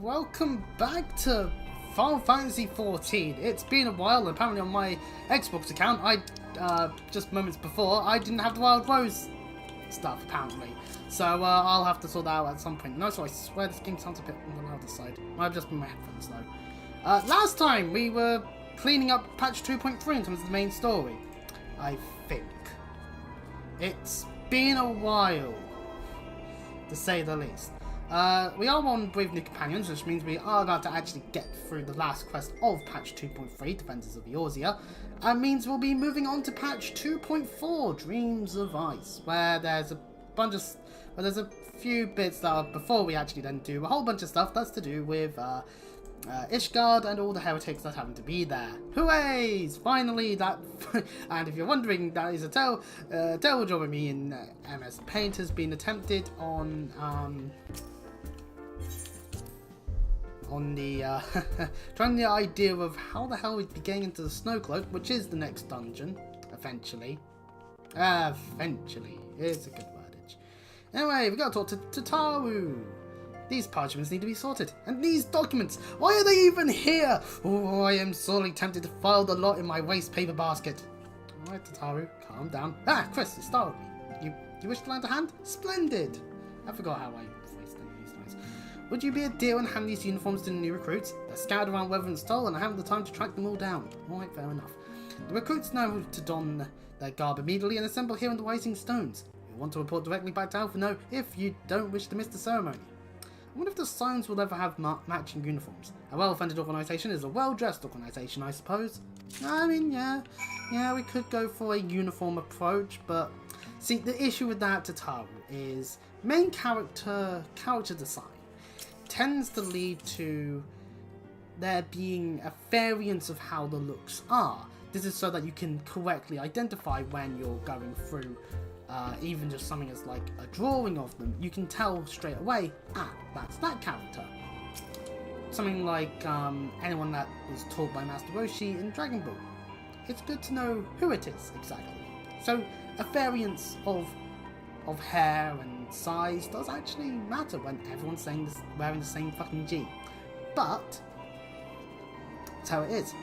welcome back to Final Fantasy XIV. It's been a while, and apparently on my Xbox account, just moments before, I didn't have the Wild Rose stuff, apparently. So I'll have to sort that out at some point. No, so I swear this game sounds a bit on the louder side. Might have just been my headphones though. Last time we were cleaning up patch 2.3 in terms of the main story, I think. It's been a while, to say the least. We are on Brave New Companions, which means we are about to actually get through the last quest of patch 2.3, Defenders of Eorzea. And means we'll be moving on to patch 2.4, Dreams of Ice, where there's a few bits that are before we actually then do a whole bunch of stuff that's to do with Ishgard and all the heretics that happen to be there. Hooray! Finally, that. And if you're wondering, that is a terrible job of me in MS Paint has been attempted on the trying the idea of how the hell we'd be getting into the snow cloak, which is the next dungeon, eventually. Eventually, it's a good wordage. Anyway, we gotta talk to Tataru. These parchments need to be sorted, and these documents, why are they even here? Oh, I am sorely tempted to file the lot in my waste paper basket. Alright, Tataru, calm down. Ah, Chris, you startled me. You wish to lend a hand? Splendid. I forgot how I phrased these things. Would you be a dear and hand these uniforms to the new recruits? They're scattered around Weather's Toll, and I haven't the time to track them all down. Alright, fair enough. The recruits know to don their garb immediately and assemble here in the Rising Stones. You'll want to report directly back to Alphino if you don't wish to miss the ceremony. I wonder if the Scions will ever have matching uniforms. A well-funded organisation is a well-dressed organisation, I suppose. I mean, yeah, we could go for a uniform approach, but see, the issue with that, Tataru, is main character design tends to lead to there being a variance of how the looks are. This is so that you can correctly identify when you're going through even just something as like a drawing of them. You can tell straight away, that's that character. Something like anyone that was taught by Master Roshi in Dragon Ball. It's good to know who it is exactly. So a variance of hair and size does actually matter when everyone's wearing the same fucking G. But that's how it is.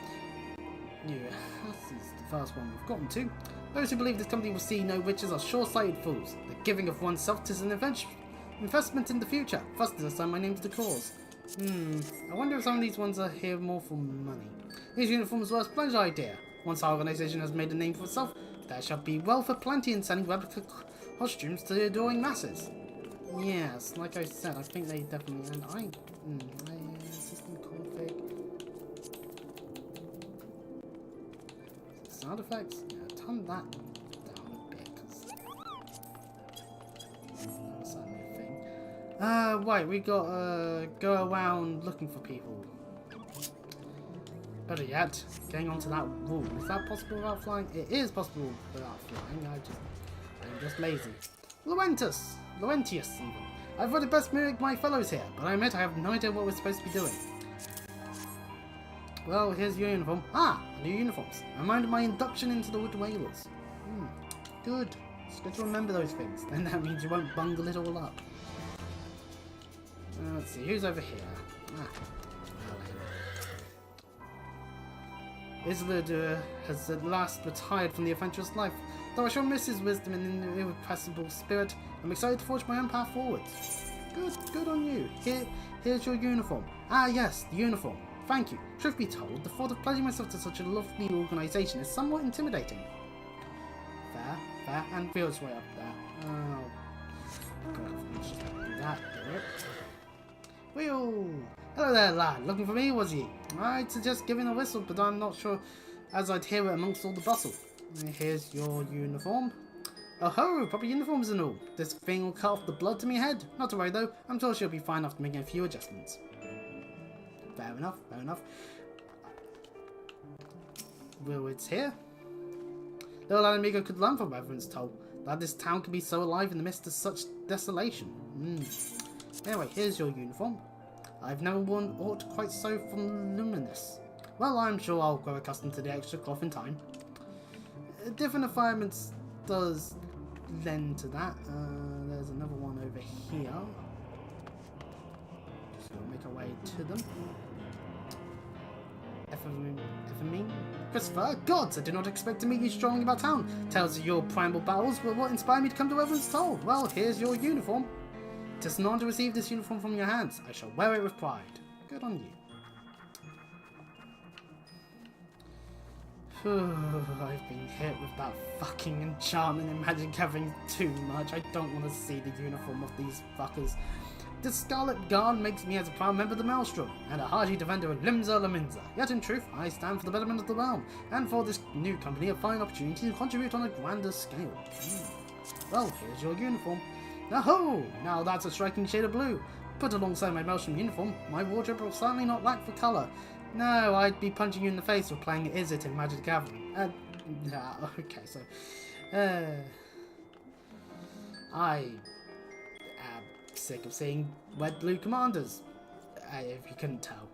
Yeah, this is the first one we've gotten to. Those who believe this company will see no witches are short-sighted fools. The giving of oneself is an investment in the future. Thus, I assign my name to the cause. I wonder if some of these ones are here more for money. These uniforms were a splendid idea. Once our organisation has made a name for itself, there shall be wealth aplenty in selling replica costumes to the adoring masses. Yes, like I said, I think they definitely... And system config... Sound effects? Yeah, turn that down a bit, because that was certainly a thing. Right, we gotta go around looking for people. Better yet, getting onto that wall. Is that possible without flying? It is possible without flying. I'm just lazy. Laurentius, even. I've got to best mimic my fellows here, but I admit I have no idea what we're supposed to be doing. Well, here's your uniform. New uniforms. A reminder of my induction into the Wood Whalers. Good. It's good to remember those things. Then that means you won't bungle it all up. Let's see, who's over here? Isolde has at last retired from the adventurous life. Though I shall miss his wisdom and irrepressible spirit, I'm excited to forge my own path forwards. Good on you. Here's your uniform. Yes, the uniform. Thank you. Truth be told, the thought of pledging myself to such a lovely organisation is somewhat intimidating. Fair, and feels way up there. Oh, God, I should do that. Do it. Wheel! Hello there, lad. Looking for me, was ye? I'd suggest giving a whistle, but I'm not sure as I'd hear it amongst all the bustle. Here's your uniform. Oh ho, proper uniforms and all. This thing will cut off the blood to me head. Not to worry though, I'm sure she'll be fine after making a few adjustments. Fair enough. Well, it's here. Little Amigo could learn from Reverend's Toll that this town can be so alive in the midst of such desolation. Anyway, here's your uniform. I've never worn aught quite so voluminous. Well, I'm sure I'll grow accustomed to the extra cloth in time. Different environments does lend to that. There's another one over here. Just We'll make our way to them. Ephemine? Christopher, gods, I did not expect to meet you strolling about town. Tales of your primal battles were what inspired me to come to Everyone's Toll. Well, here's your uniform. It is an honor to receive this uniform from your hands. I shall wear it with pride. Good on you. I've been hit with that fucking enchantment and magic gathering too much. I don't want to see the uniform of these fuckers. The Scarlet Guard makes me as a proud member of the Maelstrom, and a hearty defender of Limsa Laminza. Yet in truth, I stand for the betterment of the realm, and for this new company a fine opportunity to contribute on a grander scale. Well, here's your uniform. Aho! Now that's a striking shade of blue. Put alongside my Maelstrom uniform, my wardrobe will certainly not lack for colour. No, I'd be punching you in the face for playing Is It in Magic Gathering. Okay, so... I am sick of seeing red blue commanders, if you couldn't tell.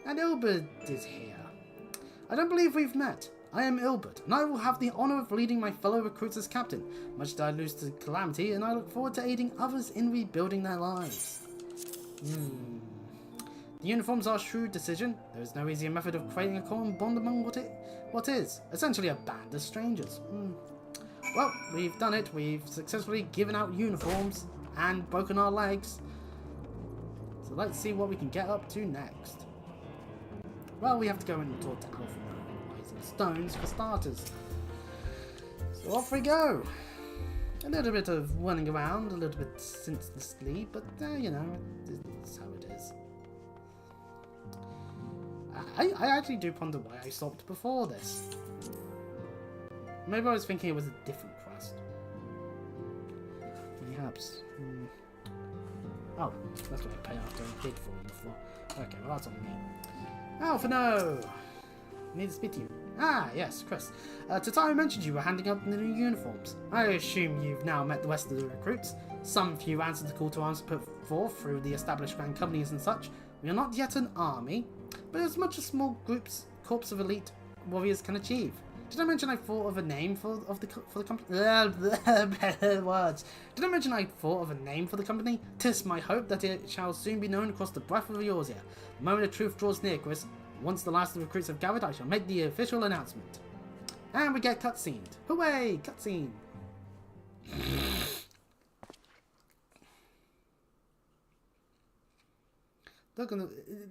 And Ilbert is here. I don't believe we've met. I am Ilbert, and I will have the honour of leading my fellow recruits as captain. Much did I lose to Calamity, and I look forward to aiding others in rebuilding their lives. The uniforms are a shrewd decision. There is no easier method of creating a common bond among what is essentially a band of strangers. Well, we've done it. We've successfully given out uniforms and broken our legs. So let's see what we can get up to next. Well, we have to go and talk to Alpha Rising Stones for starters. So off we go. A little bit of running around, a little bit senselessly, but you know, it's how it is. I actually do ponder why I stopped before this. Maybe I was thinking it was a different quest. Perhaps. Oh, that's what I pay after I did fall on the floor. Okay, well that's on me. Alpha, no! I need to speak to you. Ah, yes, Chris. Tataru mentioned you were handing out the new uniforms. I assume you've now met the rest of the recruits. Some few answered the call to arms put forth through the established grand companies and such. We are not yet an army, but as much as small corps of elite warriors can achieve. Did I mention I thought of a name for the company? Words. Did I mention I thought of a name for the company? 'Tis my hope that it shall soon be known across the breadth of Eorzea. The moment of truth draws near, Chris. Once the last of the recruits have gathered, I shall make the official announcement. And we get cutscened. Hooray! Cutscene.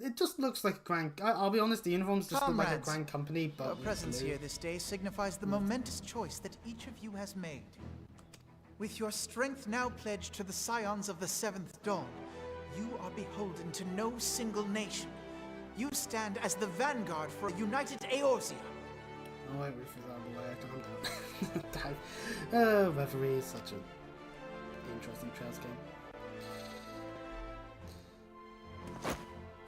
It just looks like a grand... I'll be honest, the uniforms just look like a grand company, but... Your presence here this day signifies the momentous choice that each of you has made. With your strength now pledged to the scions of the Seventh Dawn, you are beholden to no single nation. You stand as the vanguard for a united Eorzea. Oh, wait, calm down. Oh, Reverie is such an interesting Trails game.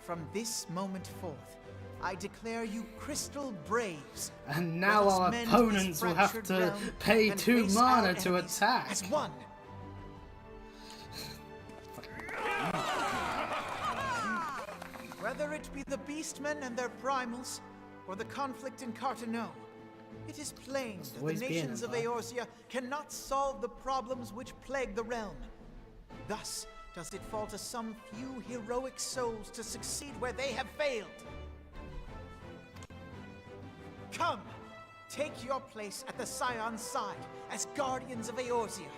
From this moment forth, I declare you Crystal Braves. And now our opponents will have to pay 2 mana to attack. As one. Whether it be the Beastmen and their primals, or the conflict in Carteneau, it is plain that the nations of Eorzea cannot solve the problems which plague the realm. Thus does it fall to some few heroic souls to succeed where they have failed. Come, take your place at the Scion's side as guardians of Eorzea,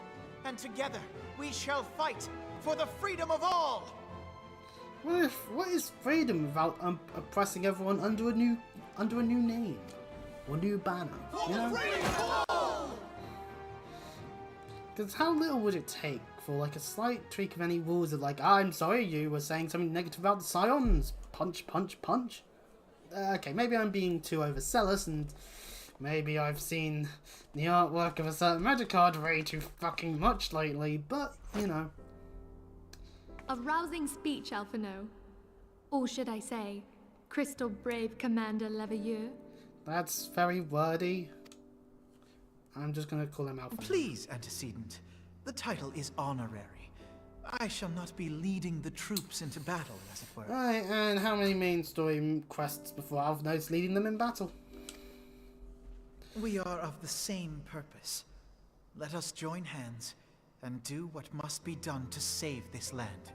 and together we shall fight for the freedom of all! What is freedom without oppressing everyone under a new name or new banner? You know? Because how little would it take for like a slight tweak of any rules of like, I'm sorry, you were saying something negative about the Scions. Punch, punch, punch. Okay, maybe I'm being too overzealous, and maybe I've seen the artwork of a certain magic card way too fucking much lately, but you know. A rousing speech, Alphino. Or should I say, Crystal Brave Commander Leveilleur? That's very wordy. I'm just gonna call him Alphino. Please, antecedent. The title is honorary. I shall not be leading the troops into battle, as it were. Right, and how many main story quests before Alphino's leading them in battle? We are of the same purpose. Let us join hands and do what must be done to save this land.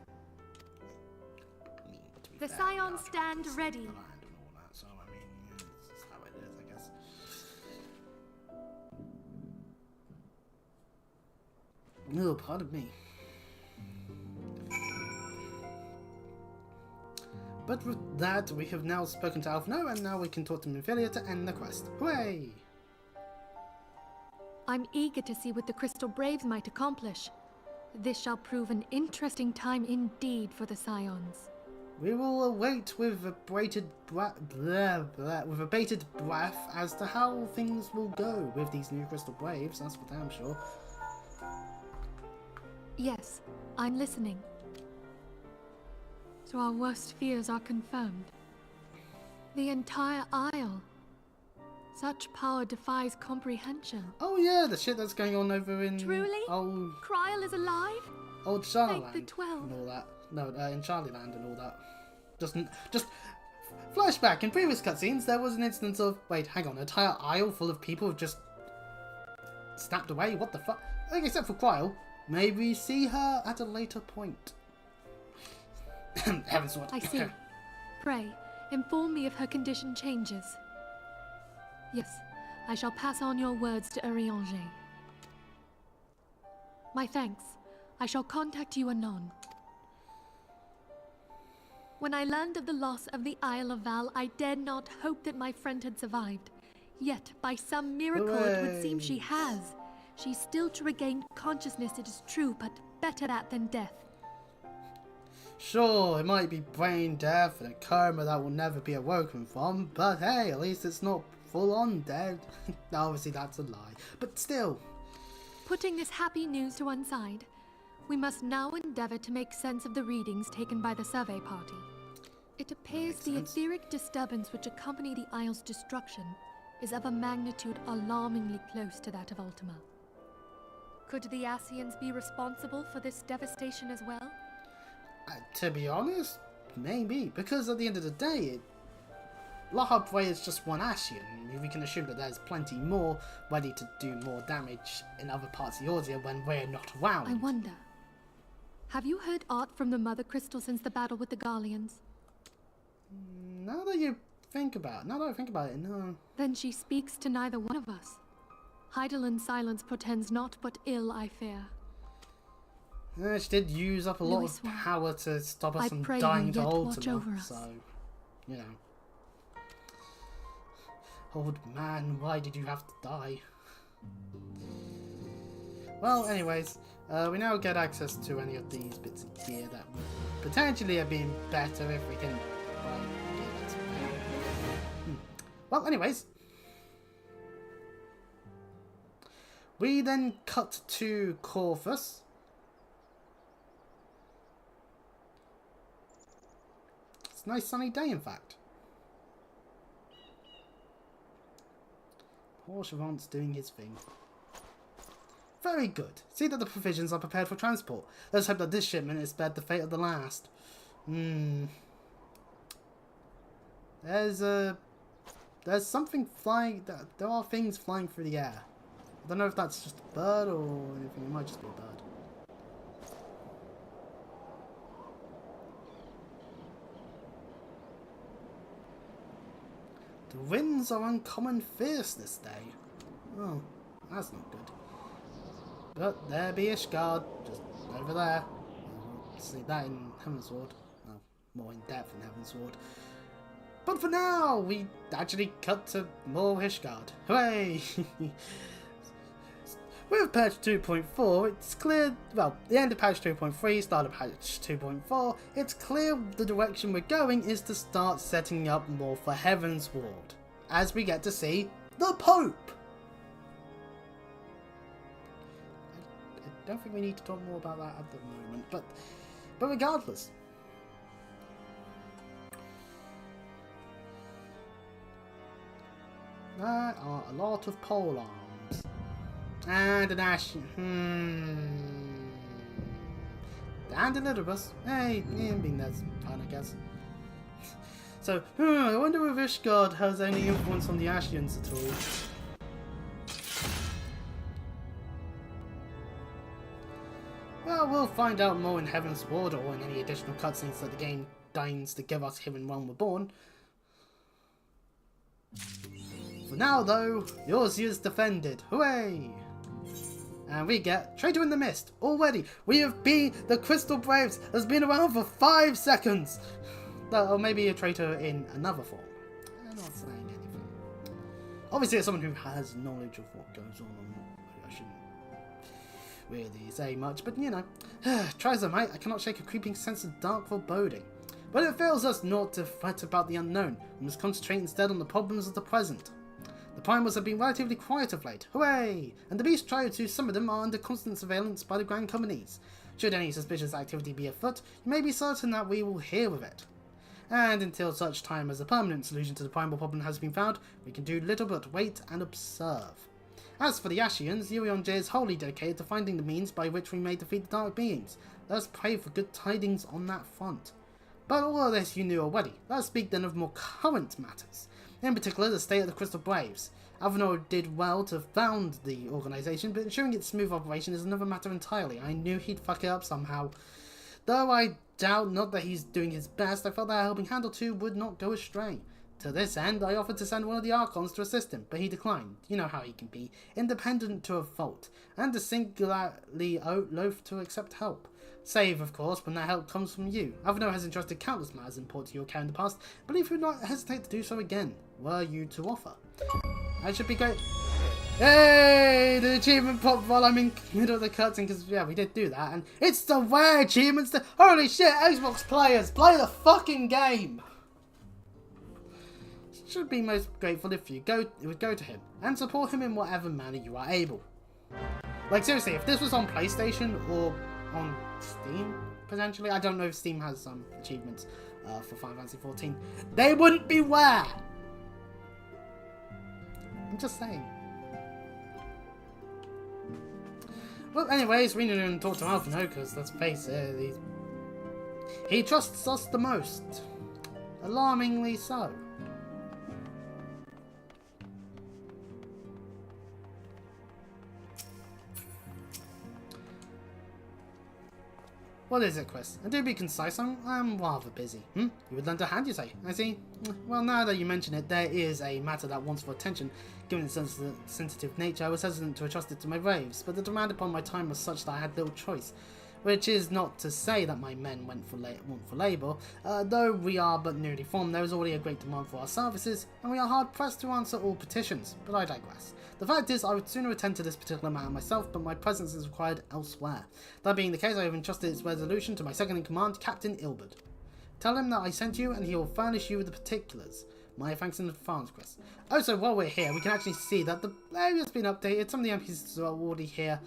What The fairly Scions large stand pieces of ready. the land and all that. So I mean, it's how it is, I guess. Oh, pardon me. But with that, we have now spoken to Alphino, and now we can talk to Minfilia to end the quest. Hooray! I'm eager to see what the Crystal Braves might accomplish. This shall prove an interesting time indeed for the Scions. We will await with a bated breath as to how things will go with these new Crystal Braves, that's for damn sure. Yes, I'm listening. So our worst fears are confirmed. The entire Isle. Such power defies comprehension. Oh yeah, the shit that's going on over in Truly? old Kryl is alive? Charlieland Thank the 12. and all that. No, in Charlieland and all that. Just flashback. In previous cutscenes, there was an instance of hang on, an entire isle full of people have just snapped away. What the fuck? Except for Kryl. Maybe see her at a later point. Heavensward. I see. Pray, inform me if her condition changes. Yes, I shall pass on your words to Urianger. My thanks. I shall contact you anon. When I learned of the loss of the Isle of Val, I dared not hope that my friend had survived. Yet, by some miracle, it would seem she has. She's still to regain consciousness, it is true, but better that than death. Sure, it might be brain death and a coma that will never be awoken from, but hey, at least it's not full-on dead. Obviously, that's a lie, but still. Putting this happy news to one side, we must now endeavor to make sense of the readings taken by the survey party. It appears the etheric disturbance which accompanied the Isle's destruction is of a magnitude alarmingly close to that of Ultima. Could the Ascians be responsible for this devastation as well? To be honest, maybe, because at the end of the day, La Brea is just one Ascian. We can assume that there's plenty more ready to do more damage in other parts of Eorzea when we're not around. I wonder, have you heard aught from the Mother Crystal since the battle with the Garleans? Now that I think about it, no. Then she speaks to neither one of us. Heidel's silence portends naught but ill, I fear. She did use up a lot of power to stop us from dying to Ultima, so, you know. Old man, why did you have to die? Well, anyways, we now get access to any of these bits of gear that would potentially have been better if we didn't buy gear that's bad. Well, anyways. We then cut to Corvus. It's a nice sunny day, in fact. Poor Chavant's doing his thing. Very good. See that the provisions are prepared for transport. Let's hope that this shipment is spared the fate of the last. There's something flying. There are things flying through the air. I don't know if that's just a bird or anything. It might just be a bird. The winds are uncommon fierce this day. Oh, that's not good. But there be Ishgard, just over there. We'll see that in Heavensward. Well, more in depth in Heavensward. But for now, we actually cut to more Ishgard. Hooray! With patch 2.4, it's clear, well, the end of patch 2.3, start of patch 2.4, it's clear the direction we're going is to start setting up more for Heavensward, as we get to see the Pope! I don't think we need to talk more about that at the moment, but regardless. There are a lot of pole arms. And an Ascian. And a Littlebus. Hey, being that's fine, I guess. So, I wonder if Ishgard has any influence on the Ascians at all. Well, But we'll find out more in Heaven's Ward or in any additional cutscenes that the game deigns to give us here in Realm Reborn. For now, though, Eorzea is defended. Hooray! And we get Traitor in the Mist. Already, we have been the Crystal Braves has been around for 5 seconds. Or maybe a traitor in another form. I'm not saying anything. Obviously, as someone who has knowledge of what goes on, I shouldn't really say much, but you know. Try as I might, I cannot shake a creeping sense of dark foreboding. But it fails us not to fret about the unknown. We must concentrate instead on the problems of the present. The primals have been relatively quiet of late. Hooray! And the beast tribes, some of them are under constant surveillance by the Grand Companies. Should any suspicious activity be afoot, you may be certain that we will hear of it. And until such time as a permanent solution to the primal problem has been found, we can do little but wait and observe. As for the Ashians, Urianger is wholly dedicated to finding the means by which we may defeat the Dark Beings. Let us pray for good tidings on that front. But all of this you knew already. Let us speak then of more current matters. In particular, the state of the Crystal Braves. Avenor did well to found the organisation, but ensuring its smooth operation is another matter entirely. I knew he'd fuck it up somehow. Though I doubt not that he's doing his best, I felt that a helping hand or two would not go astray. To this end, I offered to send one of the Archons to assist him, but he declined. You know how he can be, independent to a fault, and singularly loath to accept help. Save, of course, when that help comes from you. Avenor has entrusted countless matters important to your care in the past, but if you would not hesitate to do so again, were you to offer. That should be great. Hey, the achievement popped while I'm in the middle of the cutscene, because yeah, we did do that, and it's the rare achievements that, holy shit, Xbox players, play the fucking game! Should be most grateful if you would go to him, and support him in whatever manner you are able. Like seriously, if this was on PlayStation, or on Steam, potentially, I don't know if Steam has some achievements for Final Fantasy XIV, they wouldn't be rare! I'm just saying. Well, anyways, we need to talk to Alphino, because let's face it, he trusts us the most. Alarmingly so. What is it, Chris? And do be concise, I'm rather busy. You would lend a hand, you say? I see. Well, now that you mention it, there is a matter that wants for attention. Given its sensitive nature, I was hesitant to entrust it to my braves, but the demand upon my time was such that I had little choice. Which is not to say that my men went for labour. Though we are but newly formed, there is already a great demand for our services, and we are hard-pressed to answer all petitions. But I digress. The fact is, I would sooner attend to this particular matter myself, but my presence is required elsewhere. That being the case, I have entrusted its resolution to my second-in-command, Captain Ilbert. Tell him that I sent you, and he will furnish you with the particulars. My thanks in advance, Chris. Also, while we're here, we can actually see that the area's been updated. Some of the NPCs are already here.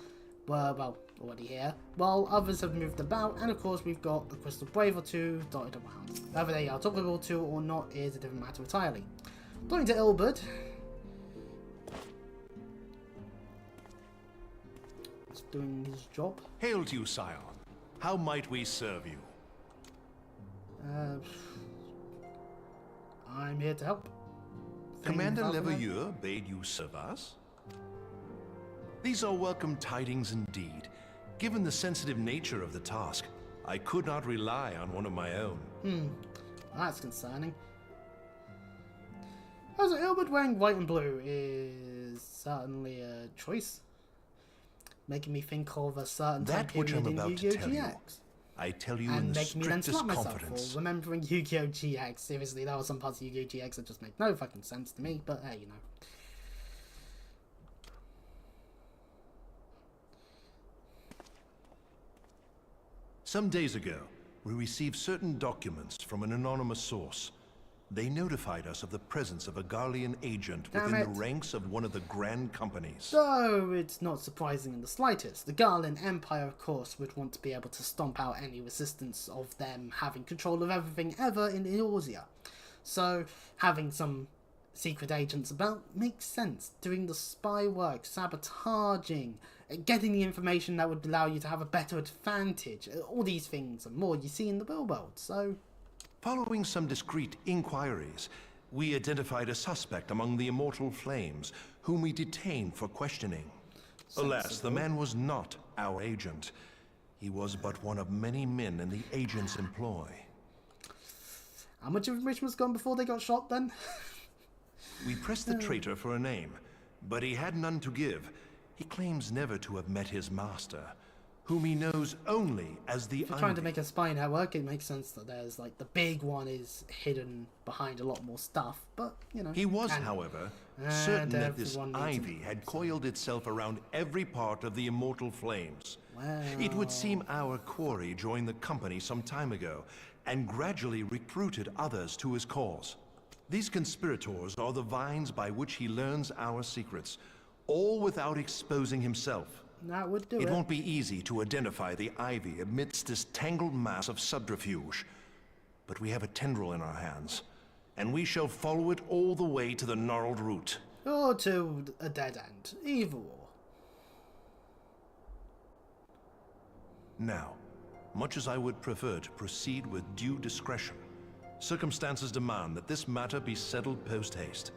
Already here, while others have moved about, and of course we've got a Crystal Brave or two dotted around. Whether they are talkable to or not is a different matter entirely. Talking to Ilbert, he's doing his job. Hail to you, sire. How might we serve you? I'm here to help. Commander Leveilleur bade you serve us? These are welcome tidings indeed. Given the sensitive nature of the task, I could not rely on one of my own. That's concerning. Also, Ilbert wearing white and blue is certainly a choice. Making me think of a certain time period in Yu-Gi-Oh! GX. I tell you in the strictest confidence. For remembering Yu-Gi-Oh! GX. Seriously, there were some parts of Yu-Gi-Oh! GX that just make no fucking sense to me, but hey, you know. Some days ago, we received certain documents from an anonymous source. They notified us of the presence of a Garlean agent within the ranks of one of the Grand Companies. So, it's not surprising in the slightest. The Garlean Empire, of course, would want to be able to stomp out any resistance of them having control of everything ever in Eorzea. So, having some secret agents about makes sense. Doing the spy work, sabotaging, getting the information that would allow you to have a better advantage. All these things and more you see in the real world, so... Following some discreet inquiries, we identified a suspect among the Immortal Flames, whom we detained for questioning. Alas, the man was not our agent. He was but one of many men in the agent's employ. How much information was gone before they got shot then? We pressed the traitor for a name, but he had none to give. He claims never to have met his master, whom he knows only as the If you're trying to make a spy network, it makes sense that there's like the big one is hidden behind a lot more stuff, but you know. He was, however, certain that this ivy had coiled itself around every part of the immortal flames. Wow. It would seem our quarry joined the company some time ago, and gradually recruited others to his cause. These conspirators are the vines by which he learns our secrets, all without exposing himself. That would do it. It won't be easy to identify the ivy amidst this tangled mass of subterfuge. But we have a tendril in our hands, and we shall follow it all the way to the gnarled root. Or to a dead end. Either or. Now, much as I would prefer to proceed with due discretion, circumstances demand that this matter be settled post-haste.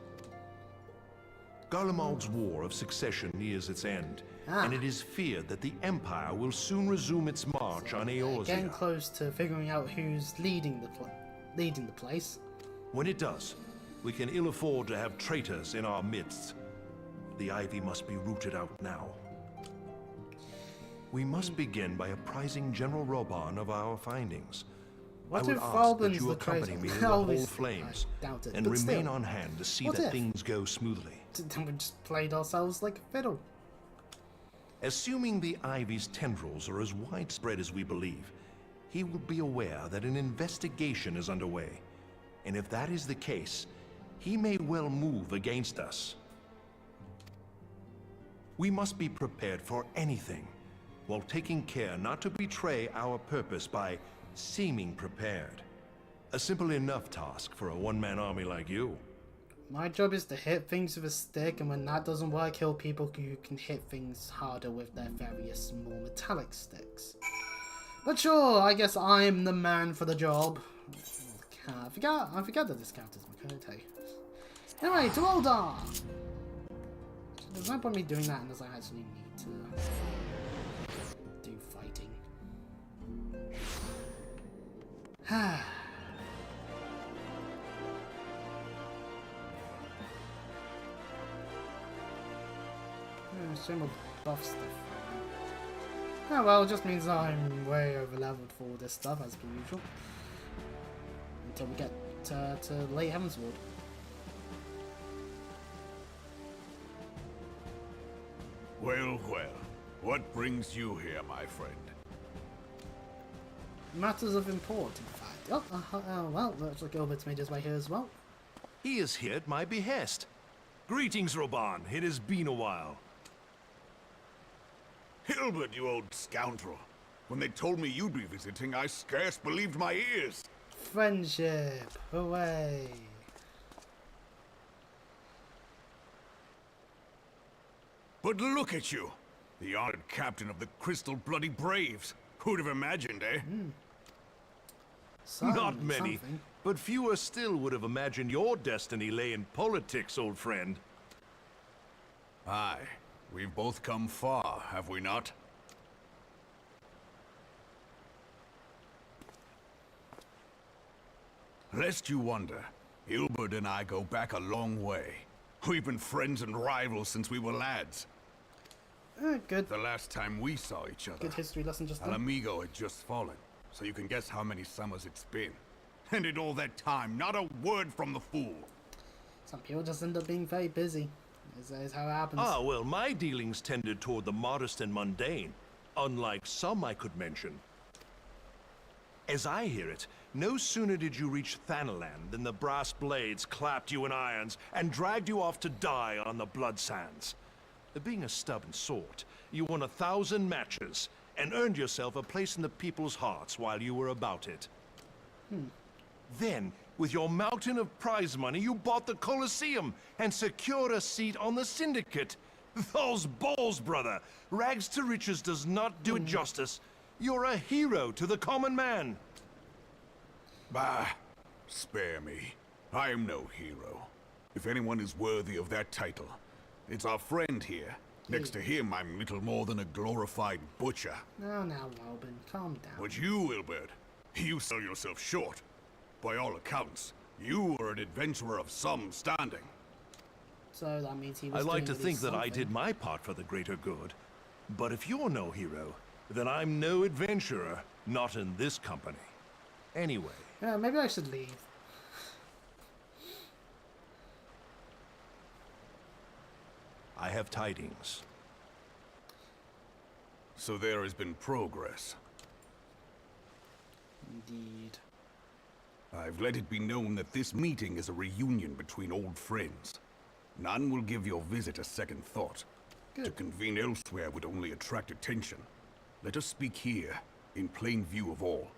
Garlemald's War of Succession nears its end, and it is feared that the Empire will soon resume its march on Eorzea. Getting close to figuring out who's leading the place. When it does, we can ill afford to have traitors in our midst. The ivy must be rooted out now. We must begin by apprising General Roban of our findings. What I would if ask Robin's that you the accompany traitor? me in the Obviously, whole flames, I doubt it, and but remain still. on hand to see What that if? things go smoothly. Then we just played ourselves like a fiddle. Assuming the ivy's tendrils are as widespread as we believe, he will be aware that an investigation is underway. And if that is the case, he may well move against us. We must be prepared for anything, while taking care not to betray our purpose by seeming prepared. A simple enough task for a one-man army like you. My job is to hit things with a stick, and when that doesn't work, kill people who can hit things harder with their various more metallic sticks. But sure, I guess I'm the man for the job. I forgot that this counts as Makote. Anyway, to Oldar! There's no point in me doing that unless I actually need to do fighting. Some more buff stuff. Oh well, it just means I'm way over leveled for all this stuff as per usual. Until we get to Late Heavensward. Well, well. What brings you here, my friend? Matters of import, in fact. Well, looks like Gilbert's made his way here as well. He is here at my behest. Greetings, Roban. It has been a while. Hilbert, you old scoundrel. When they told me you'd be visiting, I scarce believed my ears. Friendship, hooray. But look at you. The honored captain of the Crystal Bloody Braves. Who'd have imagined, eh? Not many, but fewer still would have imagined your destiny lay in politics, old friend. Aye. We've both come far, have we not? Lest you wonder, Hilbert and I go back a long way. We've been friends and rivals since we were lads. Good. The last time we saw each other, Good history lesson just Al done. Amigo had just fallen, so you can guess how many summers it's been. And in all that time, not a word from the fool. Some people just end up being very busy. Is how it happens. Ah, well, my dealings tended toward the modest and mundane, unlike some I could mention. As I hear it, no sooner did you reach Thanalan than the brass blades clapped you in irons and dragged you off to die on the blood sands. Being a stubborn sort, you won 1,000 matches and earned yourself a place in the people's hearts while you were about it. Then, with your mountain of prize money, you bought the Colosseum and secured a seat on the Syndicate. Those balls, brother! Rags to riches does not do it justice. You're a hero to the common man. Bah, spare me. I am no hero. If anyone is worthy of that title, it's our friend here, Next to him, I'm little more than a glorified butcher. Now, Albin, calm down. But you, Ilbert, you sell yourself short. By all accounts, you were an adventurer of some standing. So that means he was I like to doing at think least that I something. did my part for the greater good. But if you're no hero, then I'm no adventurer, not in this company. Anyway. Yeah, maybe I should leave. I have tidings. So there has been progress. Indeed. I've let it be known that this meeting is a reunion between old friends. None will give your visit a second thought. Good. To convene elsewhere would only attract attention. Let us speak here, in plain view of all.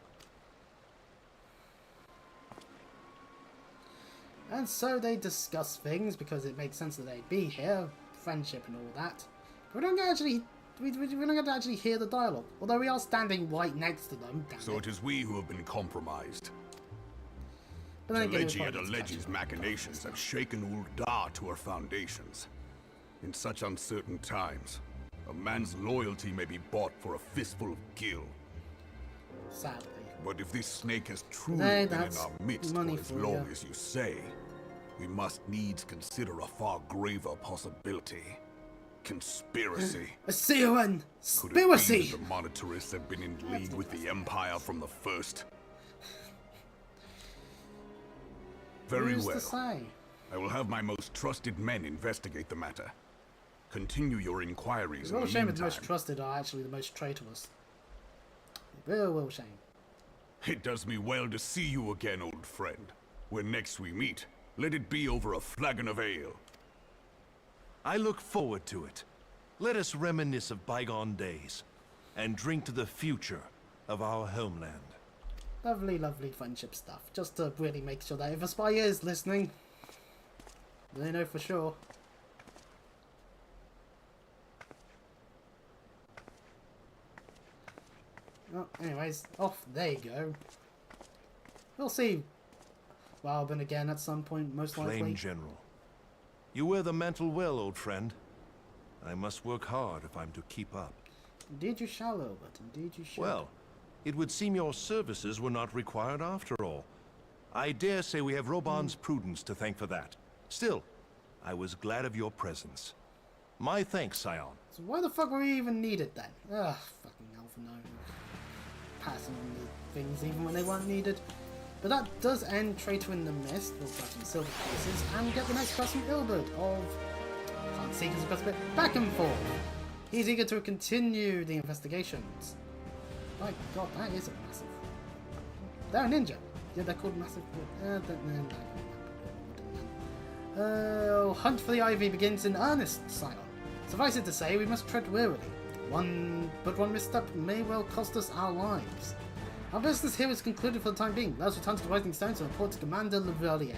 And so they discuss things because it makes sense that they'd be here, friendship and all that. But we don't actually, we don't get to actually hear the dialogue. Although we are standing right next to them. Damn So it it is we who have been compromised. But then again, it was Telegia probably Delegi's discussion. machinations have shaken Ul'dah to her foundations. In such uncertain times, a man's loyalty may be bought for a fistful of gil. Sadly. But if this snake has truly Hey, been in that's our midst money for as for long you. as you say, we must needs consider a far graver possibility. Conspiracy. A Seoran! Could it be Conspiracy! that the monetarists have been in league with the Empire from the first? Very Who's to well. say? I will have my most trusted men investigate the matter. Continue your inquiries It's in a real the shame that the meantime. most trusted are actually the most traitorous. Real shame. It does me well to see you again, old friend. When next we meet, let it be over a flagon of ale. I look forward to it. Let us reminisce of bygone days, and drink to the future of our homeland. Lovely, lovely friendship stuff. Just to really make sure that if a spy is listening, they know for sure. Well, anyways, off they go. We'll see Walben again at some point, most likely. Flame General. You wear the mantle well, old friend. I must work hard if I'm to keep up. Indeed you shall, Albert. Indeed you shall. Well, it would seem your services were not required after all. I dare say we have Roban's prudence to thank for that. Still, I was glad of your presence. My thanks, Scion. So why the fuck were we even needed then? Ugh, fucking Alpha no. Passing on the things even when they weren't needed. But that does end Traitor in the Mist, or Black and Silver Pieces, and we get the next person, Ilbert, of... Can't see because the best bit. Back and forth. He's eager to continue the investigations. My god, that is a massive... They're a ninja. Yeah, they're called massive... hunt for the Ivy begins in earnest, Scion. Suffice it to say, we must tread warily. One misstep may well cost us our lives. Our business here is concluded for the time being. Let us return to the Rising Stones and report to Commander Leverrier.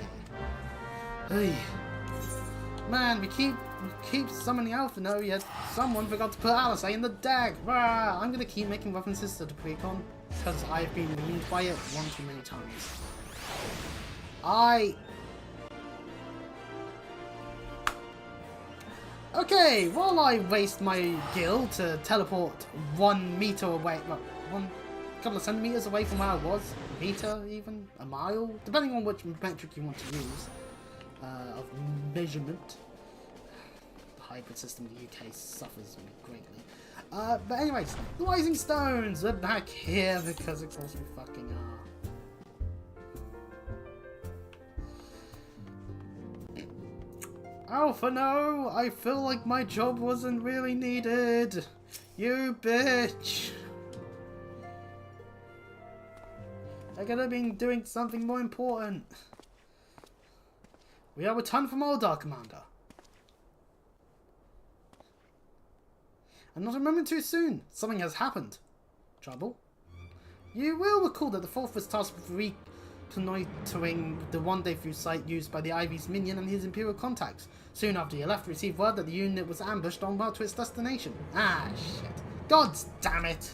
Hey. Man, we keep summoning Alpha, no, yet someone forgot to put Alice in the deck. Rah! I'm gonna keep making references to the Precon because I've been ruined by it one too many times. Okay, while I waste my gil to teleport 1 meter away, well, couple of centimeters away from where I was, a meter even, a mile, depending on which metric you want to use, of measurement. The hybrid system in the UK suffers greatly. But anyways, the Rising Stones, we're back here because of course we fucking are. Alpha, no! I feel like my job wasn't really needed! You bitch! I could have been doing something more important. We are returned from Oldar, Commander. And not a moment too soon. Something has happened. Trouble? You will recall that the 4th was tasked with reconnoitering the rendezvous site used by the Ivy's minion and his Imperial contacts. Soon after you left, we received word that the unit was ambushed en route to its destination. Ah, shit. God damn it!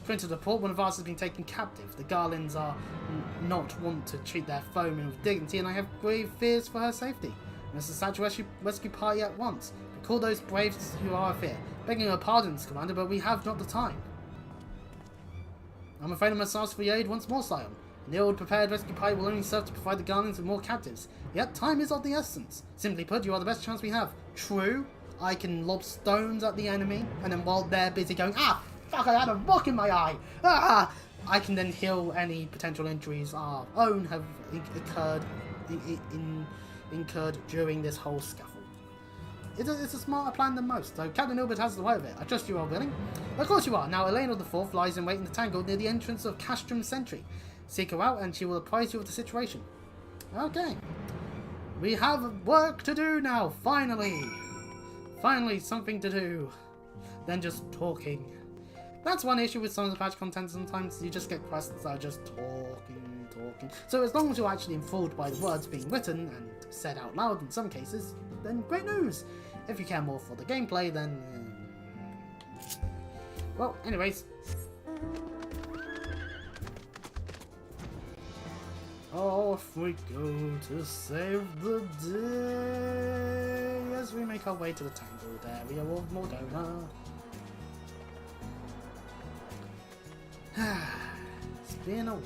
According to the report, one of ours has been taken captive. The Garlands are not wont to treat their foemen with dignity, and I have grave fears for her safety. must dispatch a rescue party at once. We call those braves who are here. Begging your pardons, Commander, but we have not the time. I'm afraid I must ask for your aid once more, Scion. An ill-prepared rescue party will only serve to provide the Guardians with more captives. Yet time is of the essence. Simply put, you are the best chance we have. True, I can lob stones at the enemy, and then while they're busy going, ah, fuck, I had a rock in my eye! Ah! I can then heal any potential injuries our own have incurred during this whole scuffle. It's a smarter plan than most, though Captain Ilbert has the way of it. I trust you are willing. Of course you are. Now, Elena the Fourth lies in wait in the tangle near the entrance of Castrum Sentry. Seek her out and she will apprise you of the situation. Okay. We have work to do now, finally. Finally, something to do than just talking. That's one issue with some of the patch content. Sometimes you just get quests that are just talking. So as long as you're actually enthralled by the words being written and said out loud in some cases, then great news. If you care more for the gameplay, then... well, anyways. Off we go to save the day as we make our way to the tangled area of Mordona. It's been a while.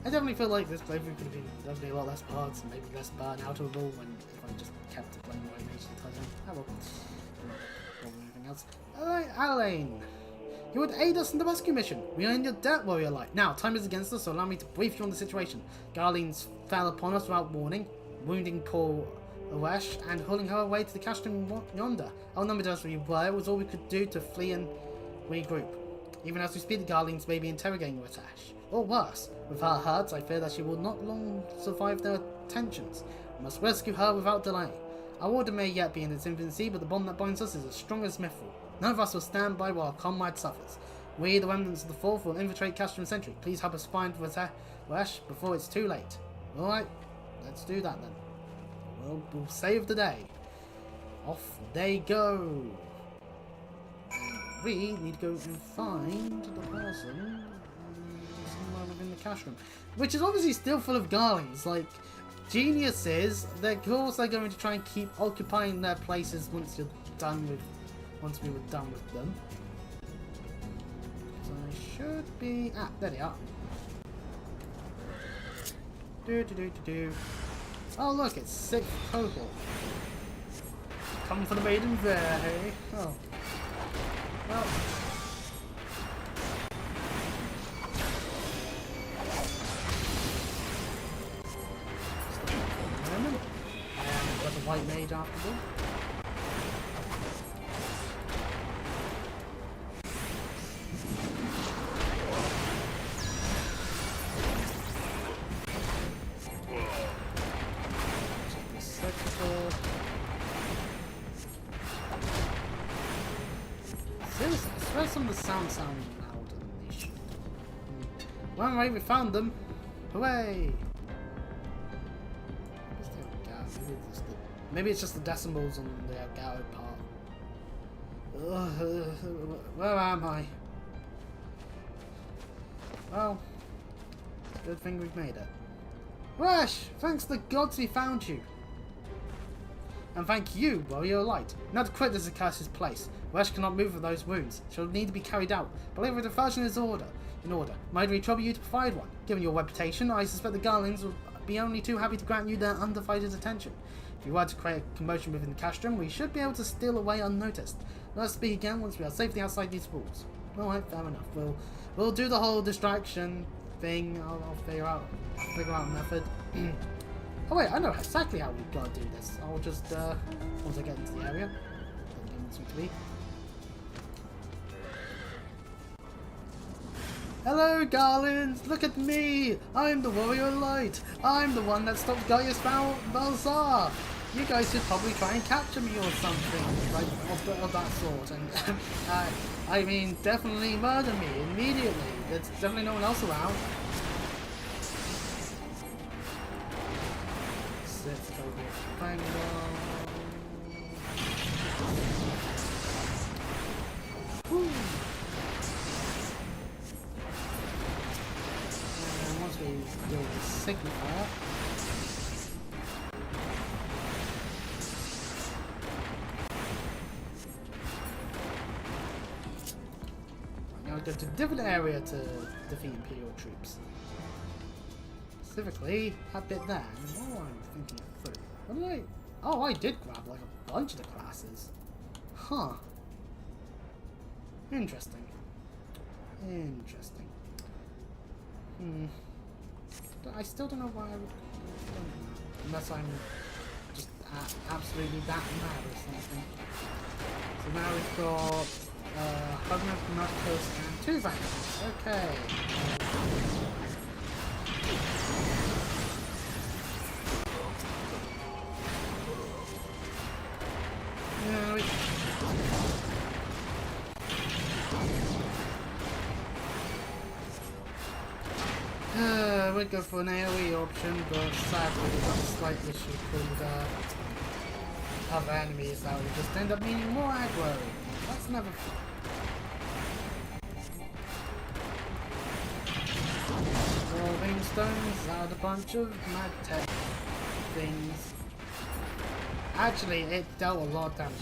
I definitely feel like this playthrough could have been definitely a lot less parts and maybe less burnoutable when if I just kept playing the way I usually touch on. Oh well. Or anything else. Alright, Alain. You would aid us in the rescue mission. We are in your debt, Warrior Light. Now, time is against us, so allow me to brief you on the situation. Garleans fell upon us without warning, wounding poor Awesh and hauling her away to the castrum yonder. Outnumbered as we were, it was all we could do to flee and regroup. Even as we speak, the Garleans may be interrogating Ratash. Or worse, with her hurts, I fear that she will not long survive their attentions. We must rescue her without delay. Our order may yet be in its infancy, but the bond that binds us is as strong as Mithril. None of us will stand by while our comrade suffers. We, the remnants of the Fourth, will infiltrate Castrum Sentry. Please help us find Ratash before it's too late. Alright, let's do that then. We'll save the day. Off they go. We need to go and find the person somewhere within the castrum, which is obviously still full of Garleans. Like, geniuses, of course they're going to try and keep occupying their places once we were done with them. So I should be... ah, there they are. Oh look, it's 6th cohort. Come for the maiden there, hey? Oh. Well. Got a white maid after all. Seriously, I swear some of the sound louder than they should. Well, anyway, we found them. Hooray! Maybe it's just the decimals on the Elgato part. Where am I? Well, good thing we've made it. Rash! Thanks to the gods we found you. And thank you, Warrior Light. Now to quit this accursed place. Rash cannot move with those wounds. She'll need to be carried out. Believe a diversion is in order. Might we trouble you to provide one? Given your reputation, I suspect the Garleans will be only too happy to grant you their undivided attention. If you were to create a commotion within the castrum, we should be able to steal away unnoticed. Let us speak again once we are safely outside these walls. Alright, fair enough. We'll do the whole distraction thing. I'll figure out a method. Oh wait, I know exactly how we've got to do this. I'll just once I get into the area. The game wants me to be. Hello, Garlands! Look at me! I'm the Warrior Light! I'm the one that stopped Gaius Balzar! You guys should probably try and capture me or something like of that sort. And I mean, definitely murder me immediately. There's definitely no one else around. And once we deal with the signifier, Now we go to a different area to defeat Imperial troops. Specifically, that bit there. Oh, I'm thinking it through. What did I... Oh, I did grab like a bunch of the classes. Huh. Interesting. Interesting. I still don't know why I would... Unless I'm just absolutely that mad or something. So now we've got... Hugman, Narcos, and 2 Vanguards. Okay. Yeah, we'd go for an AoE option, but sadly we've got a slight issue called other enemies that will just end up needing more aggro. That's never fun. Rolling stones add a bunch of mag tech things. Actually, it dealt a lot of damage.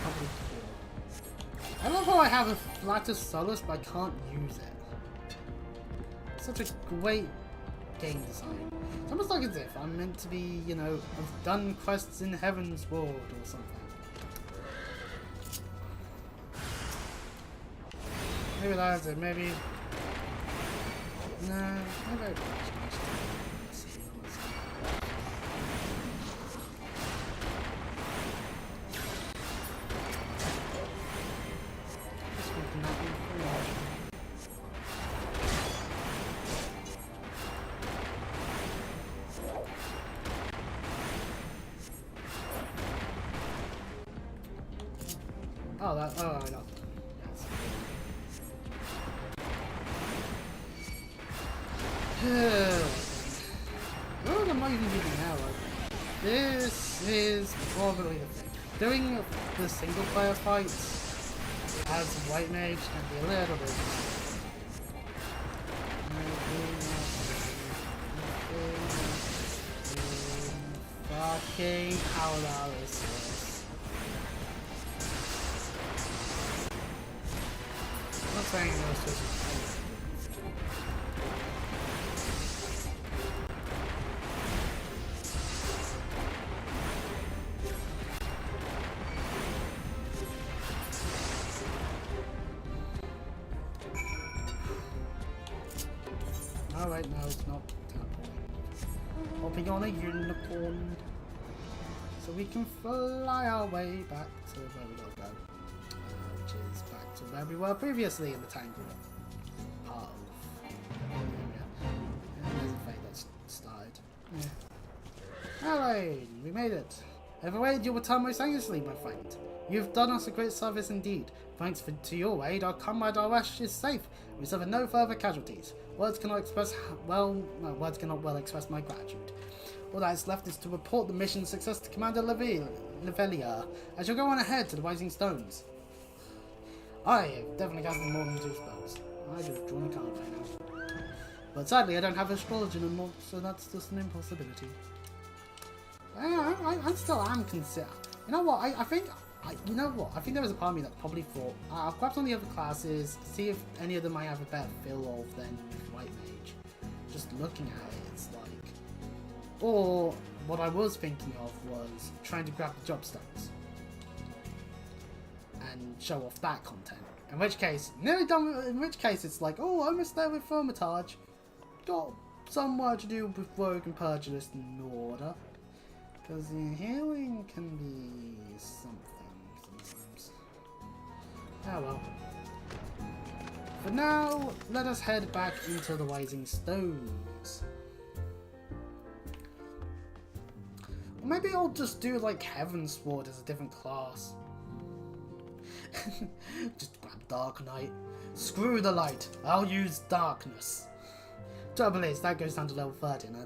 Probably cool. I love how I have a Flatus Solus, but I can't use it. Such a great game design. It's almost like as if I'm meant to be, you know, I've done quests in Heaven's Ward or something. Maybe that's it, maybe... No, not very much. Let's see, this one cannot be free. Oh, that. Oh, I know. Oh, I'm not even giving an arrow. This is probably the thing. Doing the single player fights as a white mage can be a little bit. Fucking hell, this is. I'm not saying those two. Alright, no, it's not teleporting. Hopping on a unicorn. So we can fly our way back to where we gotta go. Which is back to where we were previously in the Tangle part of the area. And there's a fate that's started. Yeah. Alright, we made it. Overrated your return most anxiously, my friend. You've done us a great service indeed. Thanks to your aid, our comrade Arash is safe. We suffered no further casualties. Words cannot well express my gratitude. All that is left is to report the mission's success to Commander Levelia. I shall go on ahead to the Rising Stones. I have definitely gathered more than 2 spells. I should have drawn a card by now. But sadly, I don't have astrology anymore, so that's just an impossibility. I still am considered. You know what? I think there was a part of me that probably thought, I'll grab some of the other classes, see if any of them might have a better feel of than White Mage. Just looking at it, it's like... Or, what I was thinking of was trying to grab the job stones. And show off that content. In which case, nearly done with, in which case it's like, oh, almost there with Hermitage. Got some work to do with Rogue and Purgilist in order. Because healing can be something sometimes. Oh well. For now, let us head back into the Rising Stones. Or maybe I'll just do like Heaven's Sword as a different class. Just grab Dark Knight. Screw the light, I'll use darkness. Trouble is, that goes down to level 30 and I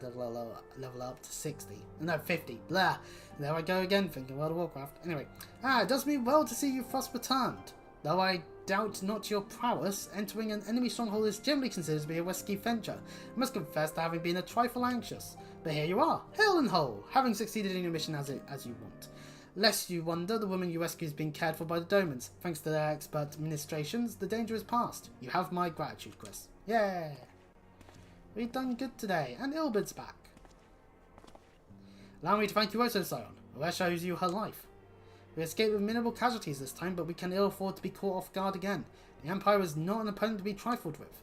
level up to 60. No, 50. Blah. There I go again, thinking World of Warcraft. Anyway. It does me well to see you thus returned. Though I doubt not your prowess, entering an enemy stronghold is generally considered to be a risky venture. I must confess to having been a trifle anxious. But here you are, hail and whole, having succeeded in your mission as you want. Lest you wonder, the woman you rescue is being cared for by the Domans. Thanks to their expert administrations, the danger is past. You have my gratitude, Chris. Yeah. We've done good today, and Ilbid's back. Allow me to thank you also, Sion. Where shows you her life. We escaped with minimal casualties this time, but we can ill afford to be caught off guard again. The Empire is not an opponent to be trifled with.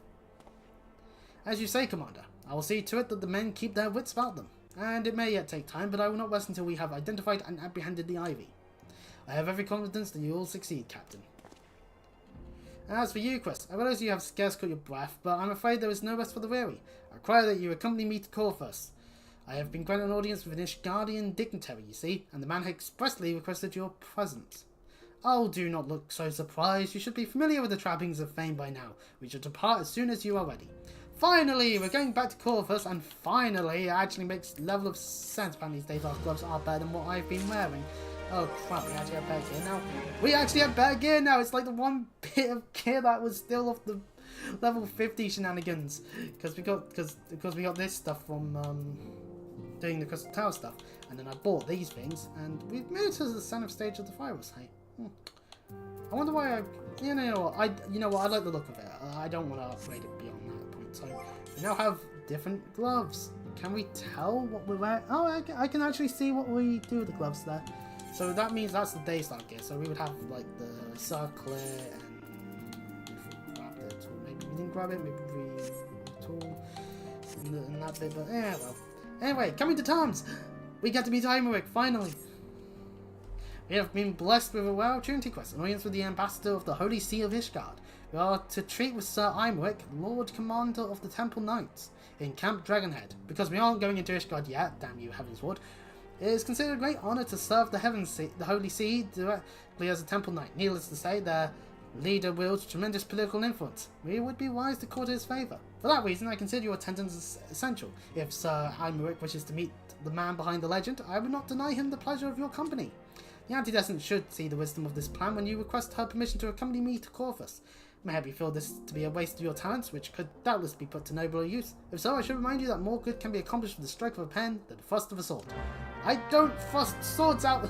As you say, Commander, I will see to it that the men keep their wits about them. And it may yet take time, but I will not rest until we have identified and apprehended the Ivy. I have every confidence that you will succeed, Captain. As for you, Chris, I realize you have scarce caught your breath, but I'm afraid there is no rest for the weary. I require that you accompany me to Corvus. I have been granted an audience with an Ishgardian dignitary, you see, and the man has expressly requested your presence. Oh, do not look so surprised. You should be familiar with the trappings of fame by now. We shall depart as soon as you are ready. Finally, we're going back to Corvus, and finally, it actually makes level of sense. Apparently, these days our gloves are better than what I've been wearing. Oh crap, we actually have better gear now. We actually have better gear now. It's like the one bit of gear that was still off the level 50 shenanigans. Because we got this stuff from doing the Crystal Tower stuff. And then I bought these things, and we've made it to the center stage of the virus. Hey, I wonder why you know what? I like the look of it. I don't want to upgrade it beyond that point. So we now have different gloves. Can we tell what we're wearing? Oh, I can actually see what we do with the gloves there. So that means that's the Daystar gear. So we would have like the circlet, and if we grabbed it, or maybe we didn't grab it, maybe we tool in that bit. But yeah, well. Anyway, coming to terms, we get to meet Imeric finally. We have been blessed with a rare opportunity quest, an audience with the ambassador of the Holy See of Ishgard. We are to treat with Sir Imeric, Lord Commander of the Temple Knights, in Camp Dragonhead. Because we aren't going into Ishgard yet, damn you, Heavensward. It is considered a great honour to serve the Holy See directly as a Temple Knight. Needless to say, their leader wields tremendous political influence. We would be wise to court his favour. For that reason, I consider your attendance essential. If Sir Imeric wishes to meet the man behind the legend, I would not deny him the pleasure of your company. The Antidescent should see the wisdom of this plan when you request her permission to accompany me to Corvus. May I be feel this to be a waste of your talents, which could doubtless be put to nobler use. If so, I should remind you that more good can be accomplished with the stroke of a pen than the thrust of a sword. I don't thrust swords out.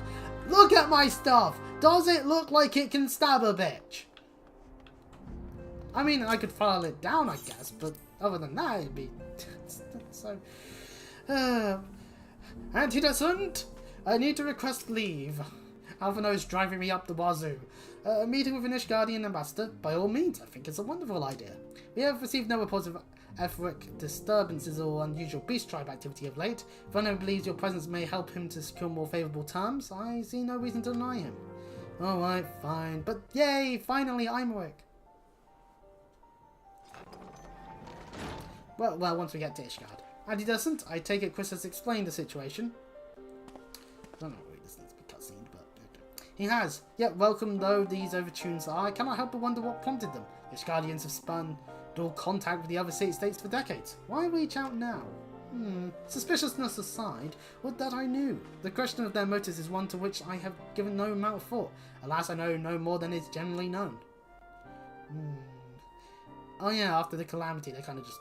Look at my stuff! Does it look like it can stab a bitch? I mean, I could file it down, I guess, but other than that, it'd be so. Antidescent, I need to request leave. Alphino's driving me up the wazoo. A meeting with an Ishgardian ambassador? By all means, I think it's a wonderful idea. We have received no reports of etheric disturbances or unusual beast tribe activity of late. If anyone believes your presence may help him to secure more favourable terms, I see no reason to deny him. Alright, fine. But yay, finally, Imeric. Well, once we get to Ishgard. Antidescent, I take it Chris has explained the situation. I don't know where this needs to be cutscened, but okay. He has. Yet, welcome though these overtunes are, I cannot help but wonder what prompted them. Ishgardians have spun dual contact with the other city-states for decades. Why reach out now? Suspiciousness aside, would that I knew. The question of their motives is one to which I have given no amount of thought. Alas, I know no more than is generally known. Oh yeah, after the calamity, they kind of just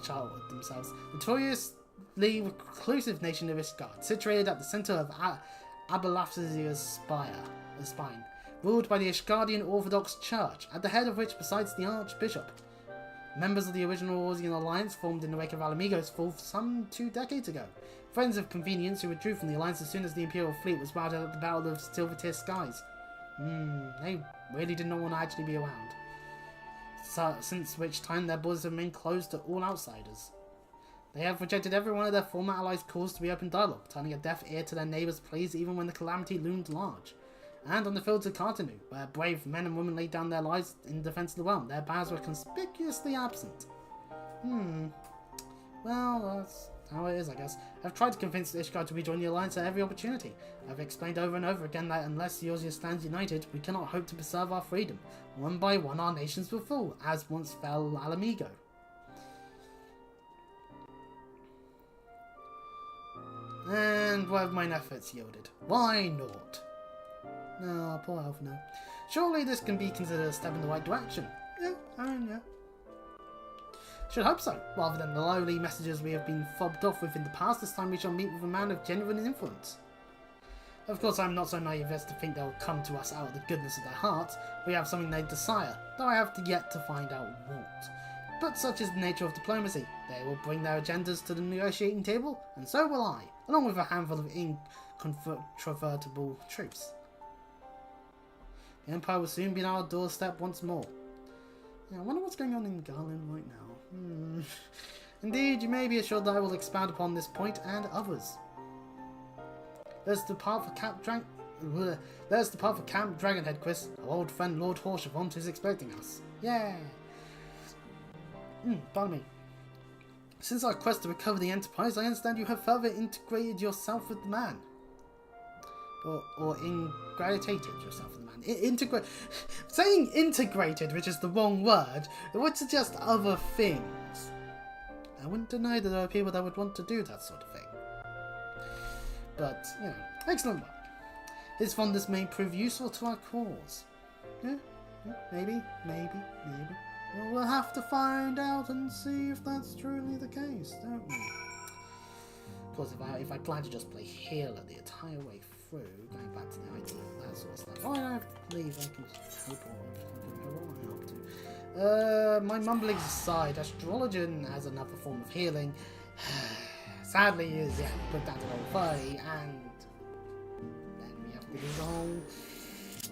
sheltered themselves. Notoriously reclusive nation of Ishgard, situated at the centre of Abelafsia's spine, ruled by the Ishgardian Orthodox Church, at the head of which presides the Archbishop. Members of the original Orsian alliance formed in the wake of Alamigo's fall some 2 decades ago. Friends of convenience who withdrew from the alliance as soon as the Imperial fleet was routed at the Battle of Silvertear Skies. They really did not want to actually be around. Since which time their borders have remained closed to all outsiders. They have rejected every one of their former allies' calls to reopen dialogue, turning a deaf ear to their neighbours' pleas even when the calamity loomed large. And on the fields of Cartanu, where brave men and women laid down their lives in defence of the realm, their banners were conspicuously absent. Well, that's how it is, I guess. I've tried to convince Ishgard to rejoin the alliance at every opportunity. I've explained over and over again that unless Eorzea stands united, we cannot hope to preserve our freedom. One by one our nations will fall, as once fell Alamigo. And what have mine efforts yielded? Why not? No, poor Alphino. Surely this can be considered a step in the right direction. Yeah, yeah. Should hope so. Rather than the lowly messages we have been fobbed off with in the past, this time we shall meet with a man of genuine influence. Of course, I'm not so naive as to think they'll come to us out of the goodness of their hearts. We have something they desire, though I have yet to find out what. But such is the nature of diplomacy. They will bring their agendas to the negotiating table, and so will I, along with a handful of incontrovertible truths. The Empire will soon be on our doorstep once more. Yeah, I wonder what's going on in Garland right now. Indeed, you may be assured that I will expound upon this point and others. There's the part for Camp Dragonhead quiz. Our old friend Lord Horshavant is expecting us. Yeah. Pardon me. Since our quest to recover the Enterprise, I understand you have further integrated yourself with the man. Or ingratiated yourself with the man. Saying integrated, which is the wrong word, it would suggest other things. I wouldn't deny that there are people that would want to do that sort of thing. But, you know, excellent work. His fondness may prove useful to our cause. Yeah, maybe. Well, we'll have to find out and see if that's truly the case, don't we? Of course, if I plan to just play healer the entire way through, going back to the idea of that sort of stuff, oh, I don't have to leave, I can just help on. My mumblings aside, Astrologian has another form of healing. Sadly, is put down to level 30, and then we have to do the whole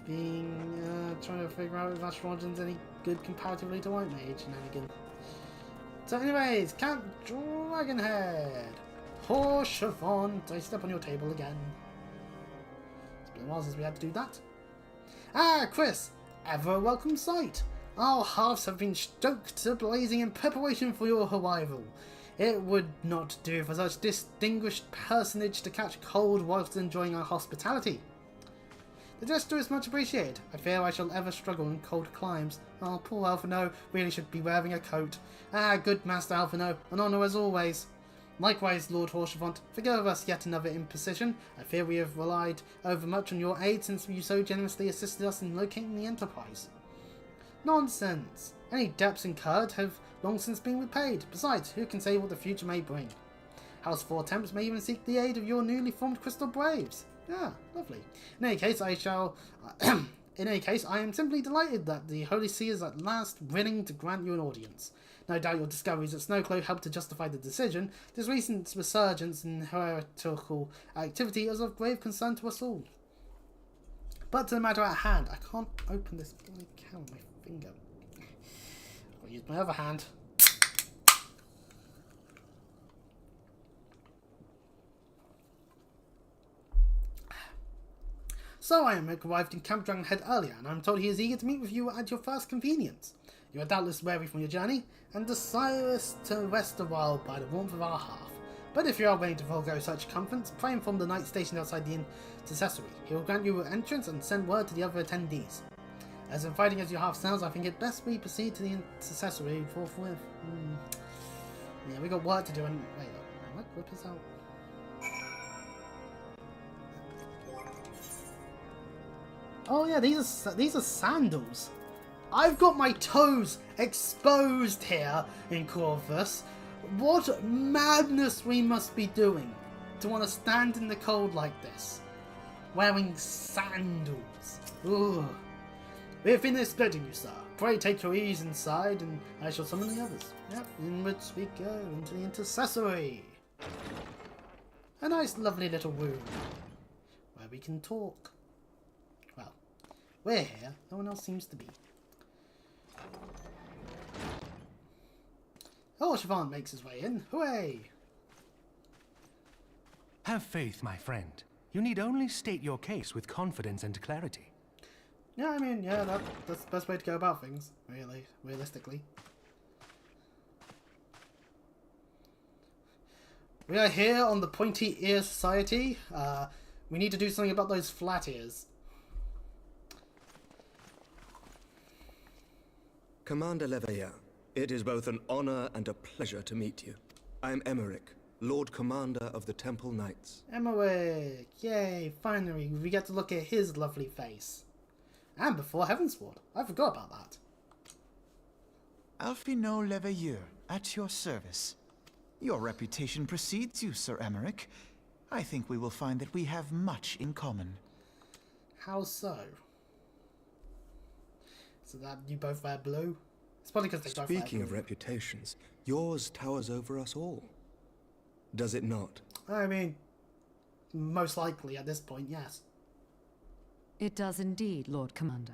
being trying to figure out if Astrologian's any good comparatively to White Mage shenanigan. So, anyways, Camp Dragonhead, Horshavant, I step on your table again. It's been a while since we had to do that. Ah, Chris, ever a welcome sight. Our hearths have been stoked to blazing in preparation for your arrival. It would not do for such distinguished personage to catch cold whilst enjoying our hospitality. The gesture is much appreciated. I fear I shall ever struggle in cold climes. Oh, poor Alphino really should be wearing a coat. Ah, good Master Alphino, an honour as always. Likewise, Lord Horshavant, forgive us yet another imprecision. I fear we have relied overmuch on your aid since you so generously assisted us in locating the Enterprise. Nonsense! Any debts incurred have long since been repaid. Besides, who can say what the future may bring? House 4 Temps may even seek the aid of your newly formed Crystal Braves. Yeah, lovely. In any case, I am simply delighted that the Holy See is at last willing to grant you an audience. No doubt your discoveries at Snowcloak helped to justify the decision. This recent resurgence in heretical activity is of grave concern to us all. But to the matter at hand, I can't open this bloody can with my finger. I'll use my other hand. So I am arrived in Camp Dragonhead earlier, and I'm told he is eager to meet with you at your first convenience. You are doubtless weary from your journey, and desirous to rest a while by the warmth of our hearth. But if you are willing to forego such comforts, pray inform the knight stationed outside the intercessory. He will grant you entrance and send word to the other attendees. As inviting as your half sounds, I think it best we proceed to the intercessory forthwith. Yeah, we got work to do, and wait, what? Whip this out. Oh yeah, these are sandals. I've got my toes exposed here in Corvus. What madness we must be doing to want to stand in the cold like this, wearing sandals. Ugh. We have finished splitting you, sir. Pray take your ease inside, and I shall summon the others. Yep, inwards we go into the intercessory. A nice, lovely little room where we can talk. Well, we're here. No one else seems to be. Oh, Siobhan makes his way in. Hooray! Have faith, my friend. You need only state your case with confidence and clarity. Yeah, I mean, yeah, that's the best way to go about things, really, realistically. We are here on the Pointy Ear Society. We need to do something about those flat ears. Commander Leveilleur, it is both an honor and a pleasure to meet you. I am Emmerich, Lord Commander of the Temple Knights. Emmerich! Yay, finally, we get to look at his lovely face. And before Heavensward. I forgot about that. Alphino Leveilleur, at your service. Your reputation precedes you, Sir Emmerich. I think we will find that we have much in common. How so? So that you both wear blue? It's probably because they both wear blue. Speaking of reputations, yours towers over us all. Does it not? I mean, most likely at this point, yes. It does indeed, Lord Commander.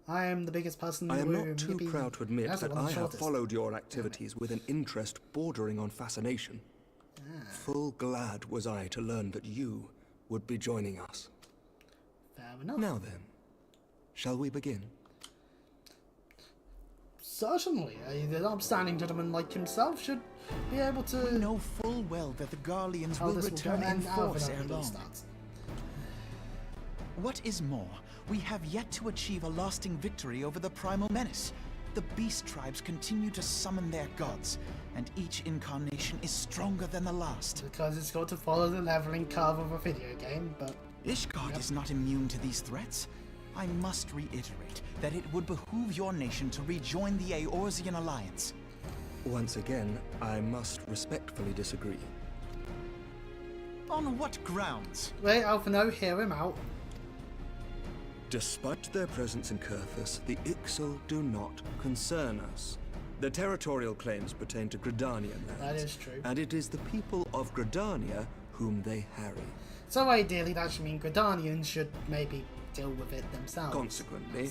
I am the biggest person in I the am room. not too Yippee. proud to admit That's the that one I have shortest. followed your activities with an interest bordering on fascination. Full glad was I to learn that you would be joining us. Fair enough. Now then, shall we begin? Certainly, an upstanding gentleman like himself should be able to... We know full well that the Garleans how will this return go, in and force Alvin ere long. starts. What is more, we have yet to achieve a lasting victory over the primal menace. The beast tribes continue to summon their gods, and each incarnation is stronger than the last. Because it's got to follow the leveling curve of a video game, but... Ishgard is not immune to these threats. I must reiterate that it would behoove your nation to rejoin the Eorzean alliance. Once again, I must respectfully disagree. On what grounds? Wait, Alphino, hear him out. Despite their presence in Kurthus, the Ixal do not concern us. Their territorial claims pertain to Gridanian lands. That is true. And it is the people of Gridania whom they harry. So ideally, that should mean Gridanians should maybe deal with it themselves. Consequently,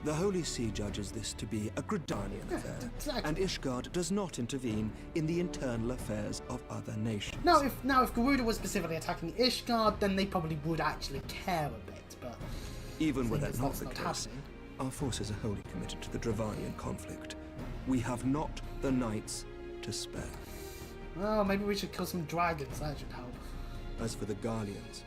the Holy See judges this to be a Gridanian affair, exactly. and Ishgard does not intervene in the internal affairs of other nations. Now, if Garuda was specifically attacking Ishgard, then they probably would actually care a bit, but... Even were seeing that as not that's the not case, happening. our forces are wholly committed to the Dravanian conflict. We have not the knights to spare. Well, maybe we should kill some dragons, that should help. As for the Garleans,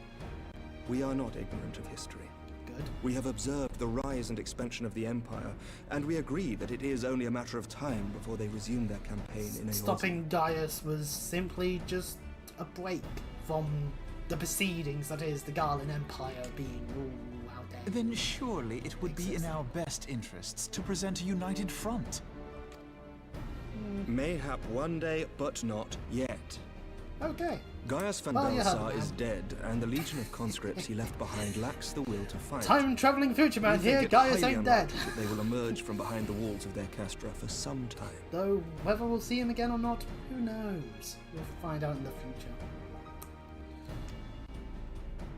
we are not ignorant of history. Good. We have observed the rise and expansion of the Empire, and we agree that it is only a matter of time before they resume their campaign in Eorzea. Stopping Gaius was simply just a break from the proceedings, that is, the Garland Empire being all out there. Then surely it would be in our best interests to present a united front. Mayhap one day, but not yet. Okay. Gaius van Well, you heard Delsar the is man. dead, and the legion of conscripts he left behind lacks the will to fight. Time-travelling future We man think here, it Gaius highly ain't dead. unlikely that they will emerge from behind the walls of their castra for some time. Though, whether we'll see him again or not, who knows? We'll find out in the future.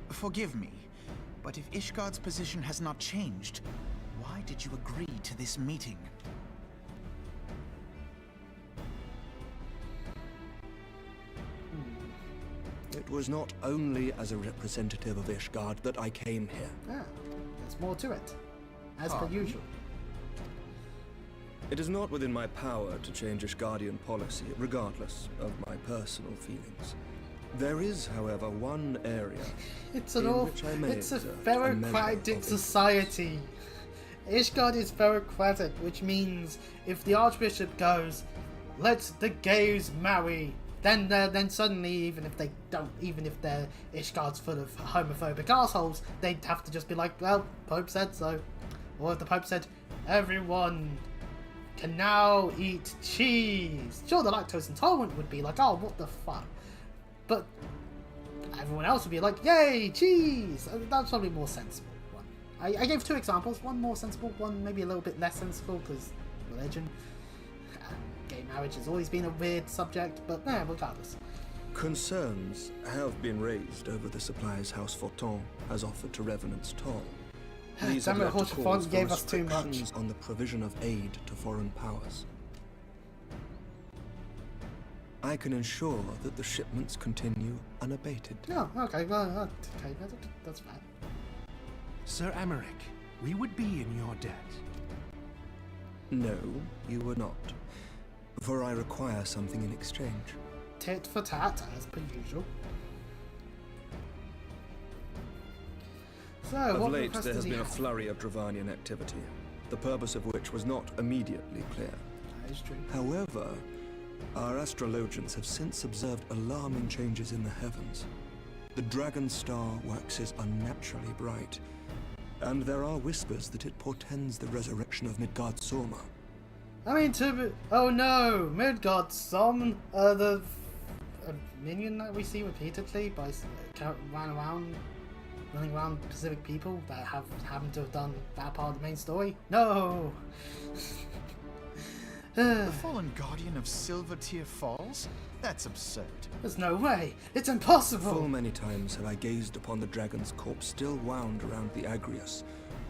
Forgive me, but if Ishgard's position has not changed, why did you agree to this meeting? It was not only as a representative of Ishgard that I came here. Ah, there's more to it. As per usual. It is not within my power to change Ishgardian policy, regardless of my personal feelings. There is, however, one area It's an in all. which I may It's a exert a measure ferocratic of society. Ishgard is ferocratic, which means if the Archbishop goes, "Let the gays marry," then suddenly, even if they're Ishgard's full of homophobic assholes, they'd have to just be like, "Well, Pope said so," or if the Pope said, "Everyone can now eat cheese." Sure, the lactose intolerant would be like, "Oh, what the fuck," but everyone else would be like, "Yay, cheese!" That's probably more sensible one. I gave two examples, one more sensible, one maybe a little bit less sensible, because religion. Gay marriage has always been a weird subject, but regardless. Concerns have been raised over the supplies House Fortin has offered to Revenant's Toll. These have Damn it, led to Horse calls Fortin for gave us too much. restrictions on the provision of aid to foreign powers. I can ensure that the shipments continue unabated. No, okay, well, okay, that's fine. Sir Emmerich, we would be in your debt. No, you were not. For I require something in exchange. Tit for tat, as per usual. So, Of what late, request there does has he been a have? flurry of Dravanian activity, the purpose of which was not immediately clear. That is true. However, our astrologians have since observed alarming changes in the heavens. The dragon star waxes unnaturally bright, and there are whispers that it portends the resurrection of Midgard Sorma. I mean, oh no, Midgard Som, the minion that we see repeatedly by running around Pacific people that happen to have done that part of the main story. No. The fallen guardian of Silvertear Falls? That's absurd. There's no way. It's impossible. Full many times have I gazed upon the dragon's corpse still wound around the Agrius,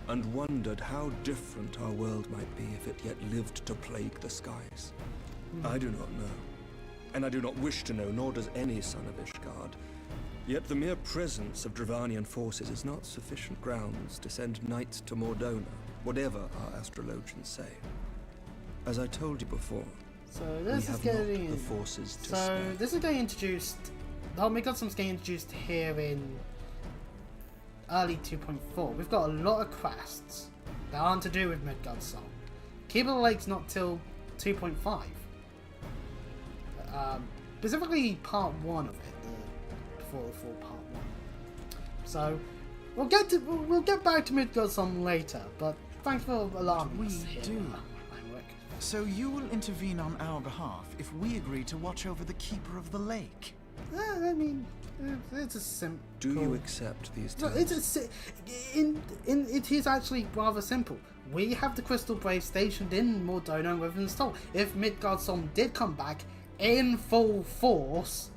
and wondered how different our world might be if it yet lived to plague the skies. I do not know, and I do not wish to know, nor does any son of Ishgard. Yet the mere presence of Dravanian forces is not sufficient grounds to send knights to Mordona, whatever our astrologians say. As I told you before, so this is getting the forces to so spare. This is getting introduced. The whole Midgardsom's getting introduced here in early 2.4. We've got a lot of quests that aren't to do with Midgardsom. Keep of the Lake's not till 2.5. Specifically part 1 of it, before the full part 1. So we'll get back to Midgardsom later, but thanks for alarming us here. So you will intervene on our behalf if we agree to watch over the Keeper of the Lake? I mean, it's a simple... Do you accept these terms? It is actually rather simple. We have the Crystal Brave stationed in Mordona and Rivenstone. If Midgardsom did come back in full force,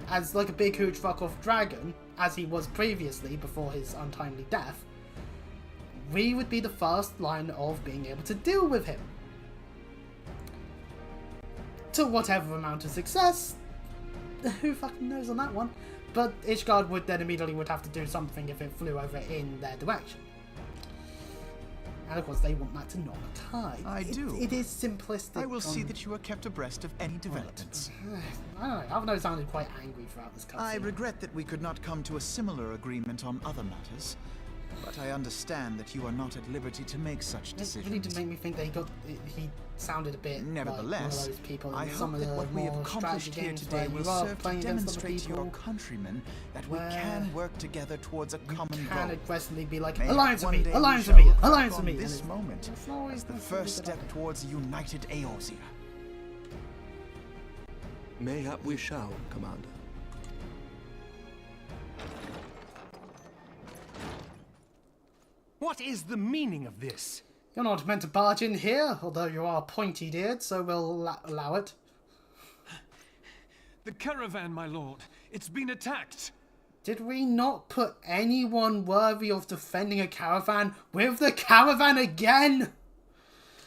as like a big huge fuck-off dragon, as he was previously before his untimely death, we would be the first line of being able to deal with him. To whatever amount of success, who fucking knows on that one? But Ishgard would then immediately have to do something if it flew over in their direction. And of course they want that to not occur. It is simplistic. I will see that you are kept abreast of any developments. I don't know, I've noticed sounded quite angry throughout this cutscene. I regret that we could not come to a similar agreement on other matters, but I understand that you are not at liberty to make such decisions. It really did make me think that he sounded a bit Nevertheless, like one of those people I in hope some of that the what we have more accomplished here strategy today games will where you are serve to playing against other demonstrate to your people countrymen that we can work together towards a common you goal. can aggressively be like, May alliance with one me, day alliance we with me, shall look alliance back with me. on this moment as the first step towards a united Eorzea. Mayhap we shall, Commander. What is the meaning of this? You're not meant to barge in here, although you are pointy-eared, so we'll allow it. The caravan, my lord. It's been attacked. Did we not put anyone worthy of defending a caravan with the caravan again?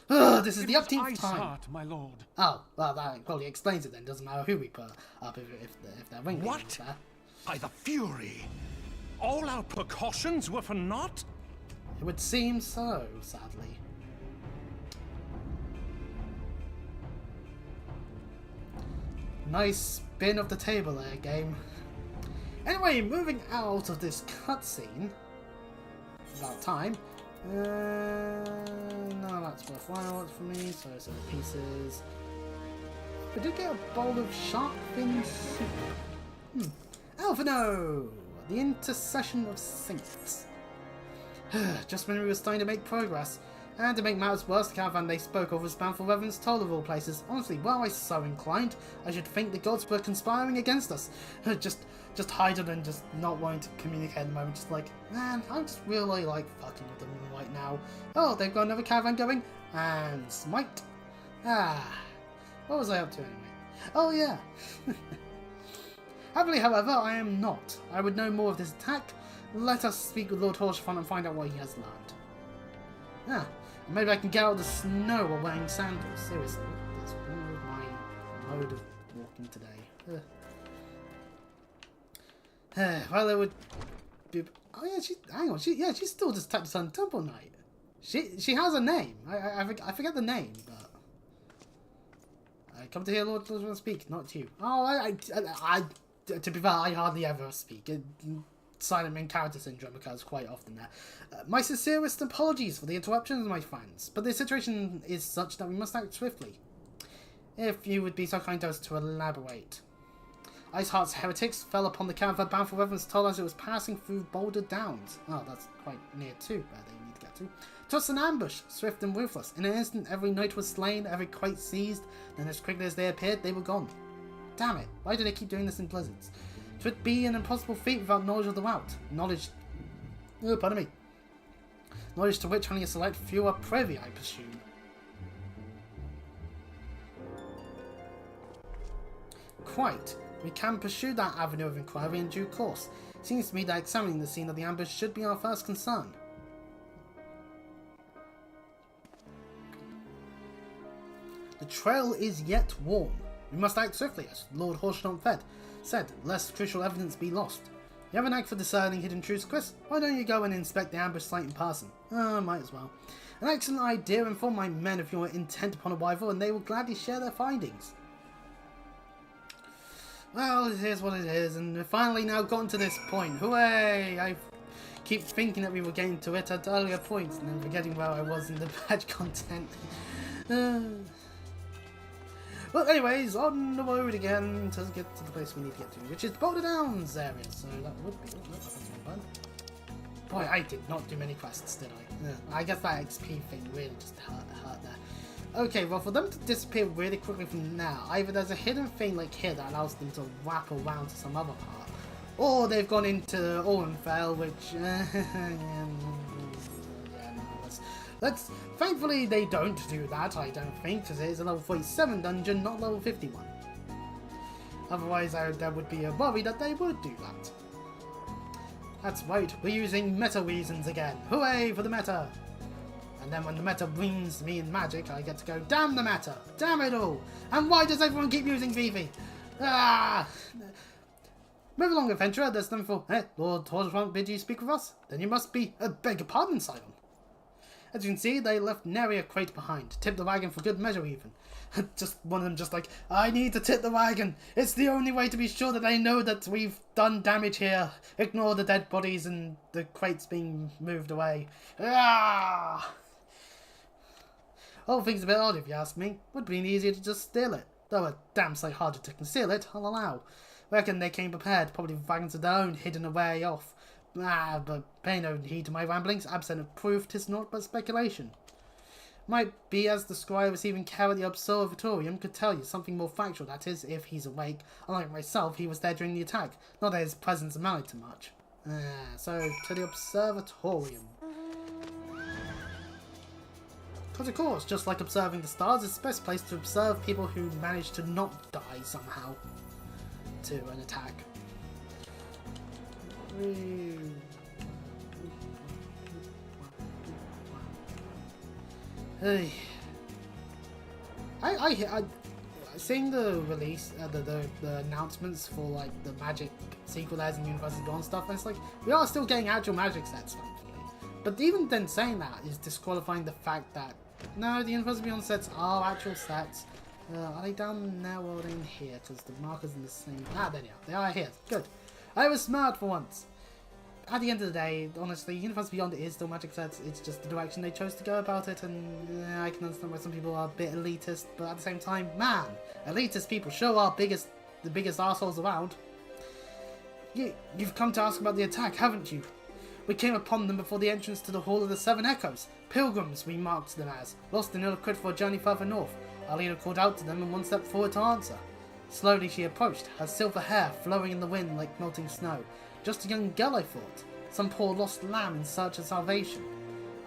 Ugh, this is the 18th time. Iceheart, my lord. Oh, well, that probably explains it then. Doesn't matter who we put up if they're ringleaders What? there. By the Fury! All our precautions were for naught? It would seem so, sadly. Nice spin of the table there, game. Anyway, moving out of this cutscene. About time. No, that's worthwhile for me, so some pieces. We did get a bowl of shark fin soup. Alphino! The Intercession of Saints. Just when we were starting to make progress. And to make matters worse, the caravan they spoke of was bound for Reverend's Toll of all places. Honestly, were I so inclined, I should think the gods were conspiring against us. Just hiding and just not wanting to communicate at the moment. Just like, man, I'm just really like fucking with them right now. Oh, they've got another caravan going. And smite. What was I up to anyway? Oh yeah. Happily, however, I am not. I would know more of this attack. Let us speak with Lord Horsefront and find out what he has learned. Maybe I can get out of the snow while wearing sandals. Seriously, that's my mode of walking today. Well, it would be... Oh yeah, hang on. She's still just Tactus Sun Temple Knight. She has a name. I forget the name, but... I come to hear Lord Horsefront speak, not you. Oh, to be fair, I hardly ever speak. Silent main character syndrome occurs quite often there. My sincerest apologies for the interruptions, my friends, but the situation is such that we must act swiftly. If you would be so kind as to elaborate. Iceheart's heretics fell upon the caravan bound for Reverend's Toll as it was passing through Boulder Downs. Oh, that's quite near to where they need to get to. 'Twas an ambush, swift and ruthless. In an instant, every knight was slain, every crate seized. Then as quickly as they appeared, they were gone. Damn it, why do they keep doing this in blizzards? 'Twould be an impossible feat without knowledge of the route. Knowledge... Oh, pardon me. Knowledge to which only a select few are privy, I presume. Quite. We can pursue that avenue of inquiry in due course. Seems to me that examining the scene of the ambush should be our first concern. The trail is yet warm. We must act swiftly, as Lord Horsestomp said, lest crucial evidence be lost. You have an knack for discerning hidden truths, Chris. Why don't you go and inspect the ambush site in person? Might as well. An excellent idea. Inform my men of your intent upon arrival, and they will gladly share their findings. Well, it is what it is, and we've finally now gotten to this point. Hooray! I keep thinking that we were getting to it at earlier points, and then forgetting where I was in the badge content. But anyways, on the road again to get to the place we need to get to, which is Boulder Downs area, so that would be fun. Boy, I did not do many quests, did I? I guess that XP thing really just hurt there. Okay, well, for them to disappear really quickly from now, either there's a hidden thing like here that allows them to wrap around to some other part, or they've gone into Orenfell, which, thankfully they don't do that, I don't think, because it is a level 47 dungeon, not level 51. Otherwise, there would be a worry that they would do that. That's right, we're using meta reasons again. Hooray for the meta! And then when the meta brings me in magic, I get to go, damn the meta! Damn it all! And why does everyone keep using Vivi? Ah! Move along, adventurer, there's nothing for... Lord Horsestomp bid you speak with us? Then you must be... beg your pardon, Simon. As you can see, they left nary a crate behind. Tipped the wagon for good measure, even. Just one of them just like, I need to tip the wagon. It's the only way to be sure that they know that we've done damage here. Ignore the dead bodies and the crates being moved away. Ah! Whole thing's a bit odd if you ask me. Would have been easier to just steal it. Though a damn sight harder to conceal it, I'll allow. Reckon they came prepared, probably with wagons of their own hidden away off. But pay no heed to my ramblings, absent of proof, 'tis naught but speculation. Might be as the squire receiving care at the observatorium could tell you something more factual, that is, if he's awake. Unlike myself, he was there during the attack. Not that his presence amounted to much. So, to the observatorium. Because of course, just like observing the stars, it's the best place to observe people who manage to not die somehow to an attack. Hey, I seeing the release, the announcements for like the magic sequelers and Universes Beyond stuff, and it's like we are still getting actual magic sets, thankfully. But even then, saying that is disqualifying the fact that no, the Universes Beyond sets are actual sets. Are they down there or are they in here? Because the markers in the same. Ah, there they are. They are here. Good. I was smart for once. At the end of the day, honestly, Universe Beyond is still magic sets, it's just the direction they chose to go about it, and I can understand why some people are a bit elitist, but at the same time, man, elitist people sure are the biggest assholes around. You've come to ask about the attack, haven't you? We came upon them before the entrance to the Hall of the Seven Echoes. Pilgrims, we marked them as, lost and ill-equipped for a journey further north. Our leader called out to them and one stepped forward to answer. Slowly she approached, her silver hair flowing in the wind like melting snow. Just a young girl, I thought. Some poor lost lamb in search of salvation.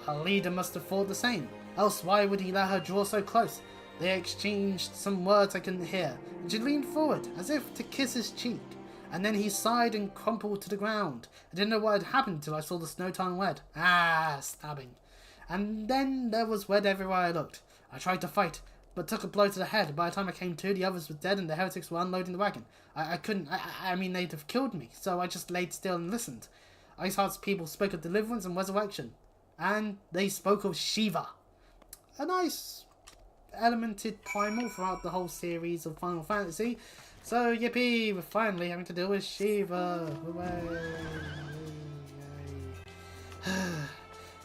Her leader must have thought the same, else why would he let her draw so close? They exchanged some words I couldn't hear, and she leaned forward, as if to kiss his cheek. And then he sighed and crumpled to the ground. I didn't know what had happened till I saw the snow-torn wed. Ah, stabbing. And then there was wed everywhere I looked. I tried to fight, but took a blow to the head. By the time I came to, the others were dead and the heretics were unloading the wagon. I mean, they'd have killed me, so I just laid still and listened. Iceheart's people spoke of deliverance and resurrection. And they spoke of Shiva. A nice elemented primal throughout the whole series of Final Fantasy. So, yippee, we're finally having to deal with Shiva. Hooray.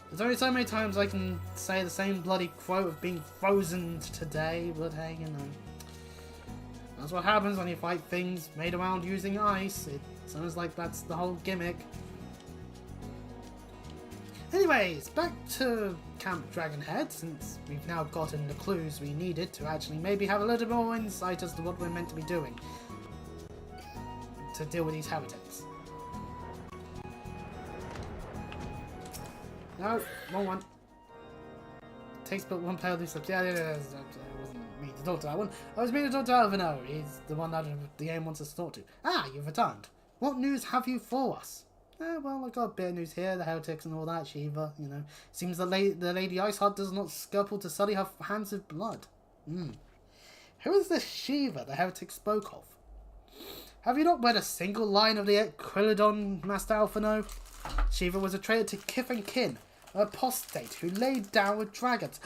There's only so many times I can say the same bloody quote of being frozen today, but hey, you know. That's what happens when you fight things made around using ice. It sounds like that's the whole gimmick. Anyways, back to Camp Dragonhead, since we've now gotten the clues we needed to actually maybe have a little bit more insight as to what we're meant to be doing to deal with these heretics. No, wrong one. Takes but one player to do stuff. Yeah, I wasn't meaning to talk to that one. I was meaning to talk to Alvino. He's the one that the game wants us to talk to. Ah, you've returned. What news have you for us? Well, I got a bit of news here, the heretics and all that, Shiva, you know. Seems the Lady Iceheart does not scruple to sully her hands with blood. Who is this Shiva the heretic spoke of? Have you not read a single line of the Quilladon, Master Alphino? Shiva was a traitor to kith and kin, an apostate who laid down with dragons.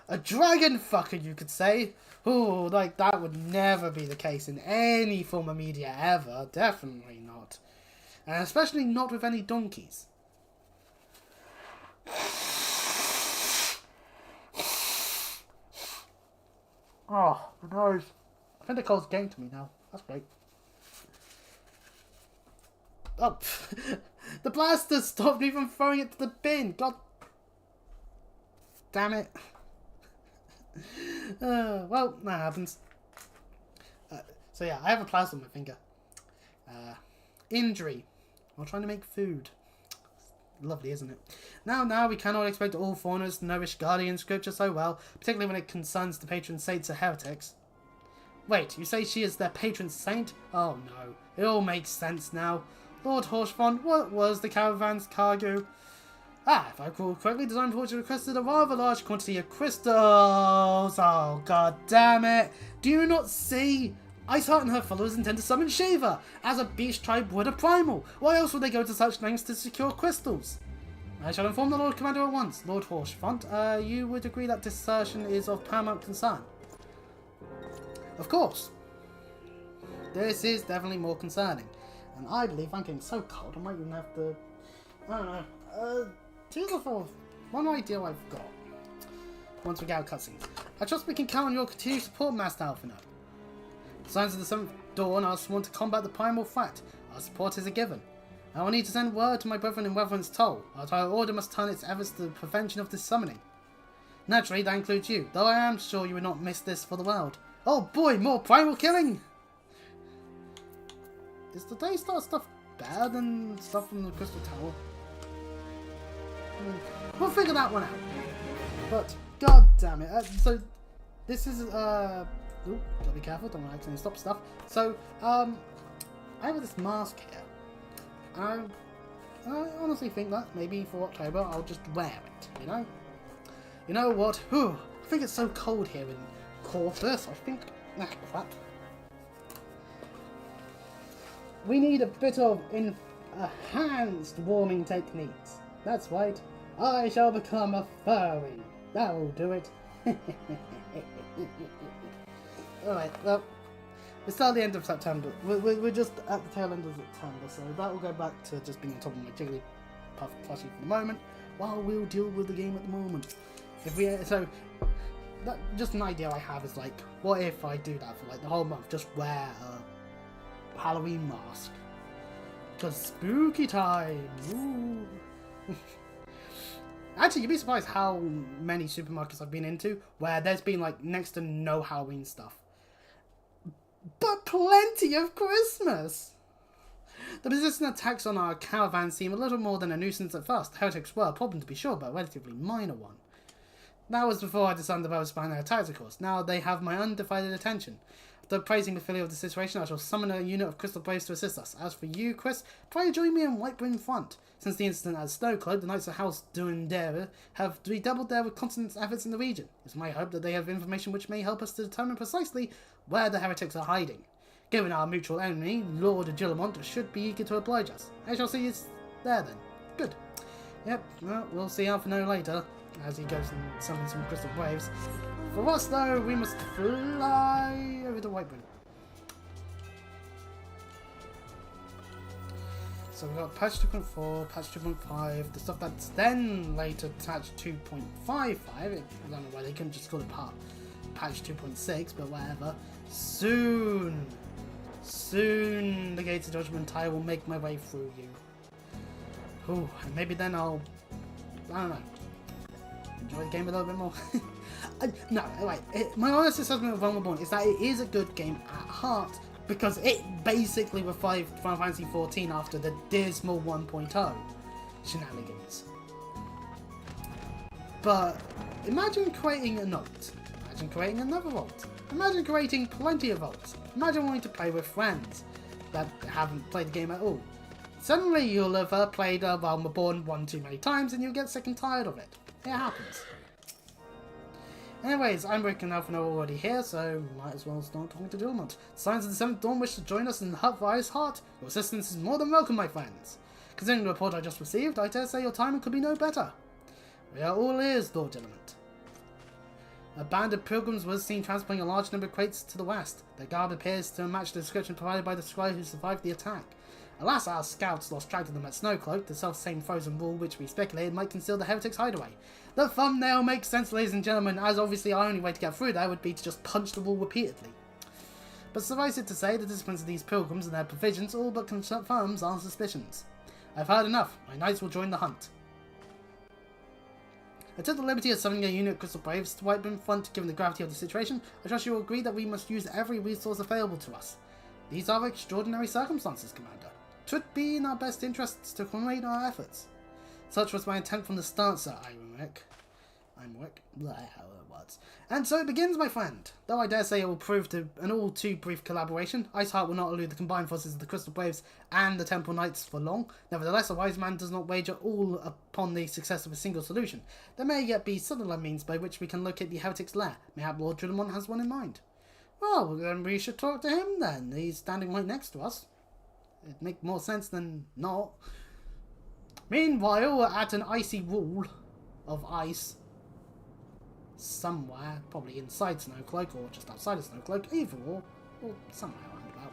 A dragon fucker, you could say. Ooh, like that would never be the case in any form of media ever. Definitely not. And especially not with any donkeys. Oh, the nose. I think the cold's getting to me now. That's great. Oh, the blaster stopped me from throwing it to the bin. God damn it. Well, that happens. So yeah, I have a plaster on my finger. Injury. While trying to make food. Lovely, isn't it? Now we cannot expect all foreigners to nourish guardian scripture so well, particularly when it concerns the patron saints of heretics. Wait, you say she is their patron saint? Oh no, it all makes sense now. Lord Horshfond, what was the caravan's cargo? If I recall correctly, the Design Forge requested a rather large quantity of crystals. Oh, god damn it. Do you not see? Iceheart and her followers intend to summon Shiva, as a beast tribe would a primal. Why else would they go to such lengths to secure crystals? I shall inform the Lord Commander at once. Lord Horshfont, you would agree that desertion is of paramount concern? Of course. This is definitely more concerning. And I believe I'm getting so cold, I might even have to... I don't know. Tears of Forth. One idea I've got. Once we get out cutscenes. I trust we can count on your continued support, Master Alphino. Signs of the 7th Dawn are sworn to combat the primal threat. Our support is a given. I will need to send word to my brethren in Reverend's Toll. Our order must turn its efforts to the prevention of this summoning. Naturally, that includes you, though I am sure you would not miss this for the world. Oh boy, more primal killing! Is the Daystar stuff better than stuff from the Crystal Tower? We'll figure that one out. But, god damn it. So, this is, gotta be careful, don't want to accidentally stop stuff. So, I have this mask here. I honestly think that maybe for October I'll just wear it, you know? You know what? Whew, I think it's so cold here in Corpus, I think... crap. We need a bit of enhanced warming techniques. That's right. I shall become a furry. That will do it. Alright, well, we're still at the end of September. We're just at the tail end of September, so that will go back to just being on top of my Jigglypuff plushie for the moment, while we'll deal with the game at the moment. Just an idea I have is like, what if I do that for like the whole month? Just wear a Halloween mask. Because spooky time! Ooh. Actually, you'd be surprised how many supermarkets I've been into where there's been like next to no Halloween stuff. But plenty of Christmas! The persistent attacks on our caravan seem a little more than a nuisance at first. Heretics were a problem to be sure, but a relatively minor one. That was before I discerned the purpose behind their attacks, of course. Now they have my undivided attention. After praising the failure of the situation, I shall summon a unit of Crystal Braves to assist us. As for you, Chris, pray join me in Whiteburn front. Since the incident at Snowcloak, the Knights of House Durandera have redoubled their reconnaissance efforts in the region. It's my hope that they have information which may help us to determine precisely where the heretics are hiding. Given our mutual enemy, Lord Gillamont should be eager to oblige us. I shall see you there then. Good. Yep, well, we'll see Alphino later, as he goes and summons some Crystal Braves. For us, though, we must fly over to Whiteburn. So we've got patch 2.4, patch 2.5, the stuff that's then later patch 2.55. I don't know why they couldn't just call it patch 2.6, but whatever. Soon the Gates of Judgment I will make my way through you. Ooh, and maybe then I'll I don't know. Enjoy the game a little bit more. No, wait. My honest assessment of Realm Reborn is that it is a good game at heart because it basically revived Final Fantasy XIV after the dismal 1.0 shenanigans. But imagine creating a vault. Imagine creating another vault. Imagine creating plenty of vaults. Imagine wanting to play with friends that haven't played the game at all. Suddenly you'll have played Realm Reborn one too many times and you'll get sick and tired of it. It happens. Anyways, I'm Rick and Alpha are already here, so might as well start talking to Dilmont. Signs of the 7th Dawn wish to join us in the hut for Ice Heart. Your assistance is more than welcome, my friends. Considering the report I just received, I dare say your timing could be no better. We are all ears, Lord Dilmont. A band of pilgrims was seen transporting a large number of crates to the west. Their garb appears to match the description provided by the scribe who survived the attack. Alas, our scouts lost track of them at Snowcloak, the self-same frozen wall which we speculated might conceal the heretics' hideaway. The thumbnail makes sense, ladies and gentlemen, as obviously our only way to get through there would be to just punch the wall repeatedly. But suffice it to say, the disciplines of these pilgrims and their provisions all but confirms our suspicions. I've heard enough. My knights will join the hunt. I took the liberty of summoning a unit of Crystal Braves to wipe in front given the gravity of the situation. I trust you will agree that we must use every resource available to us. These are extraordinary circumstances, Commander. 'Twould be in our best interests to coordinate our efforts. Such was my intent from the start, Sir Imric. And so it begins, my friend. Though I dare say it will prove to an all too brief collaboration, Iceheart will not elude the combined forces of the Crystal Braves and the Temple Knights for long. Nevertheless, a wise man does not wager all upon the success of a single solution. There may yet be subtler means by which we can locate the heretic's lair. Mayhap Lord Drillamon has one in mind. Well, then we should talk to him then. He's standing right next to us. It'd make more sense than not. Meanwhile, we're at an icy wall of ice somewhere, probably inside Snowcloak or just outside of Snowcloak, either or somewhere around about.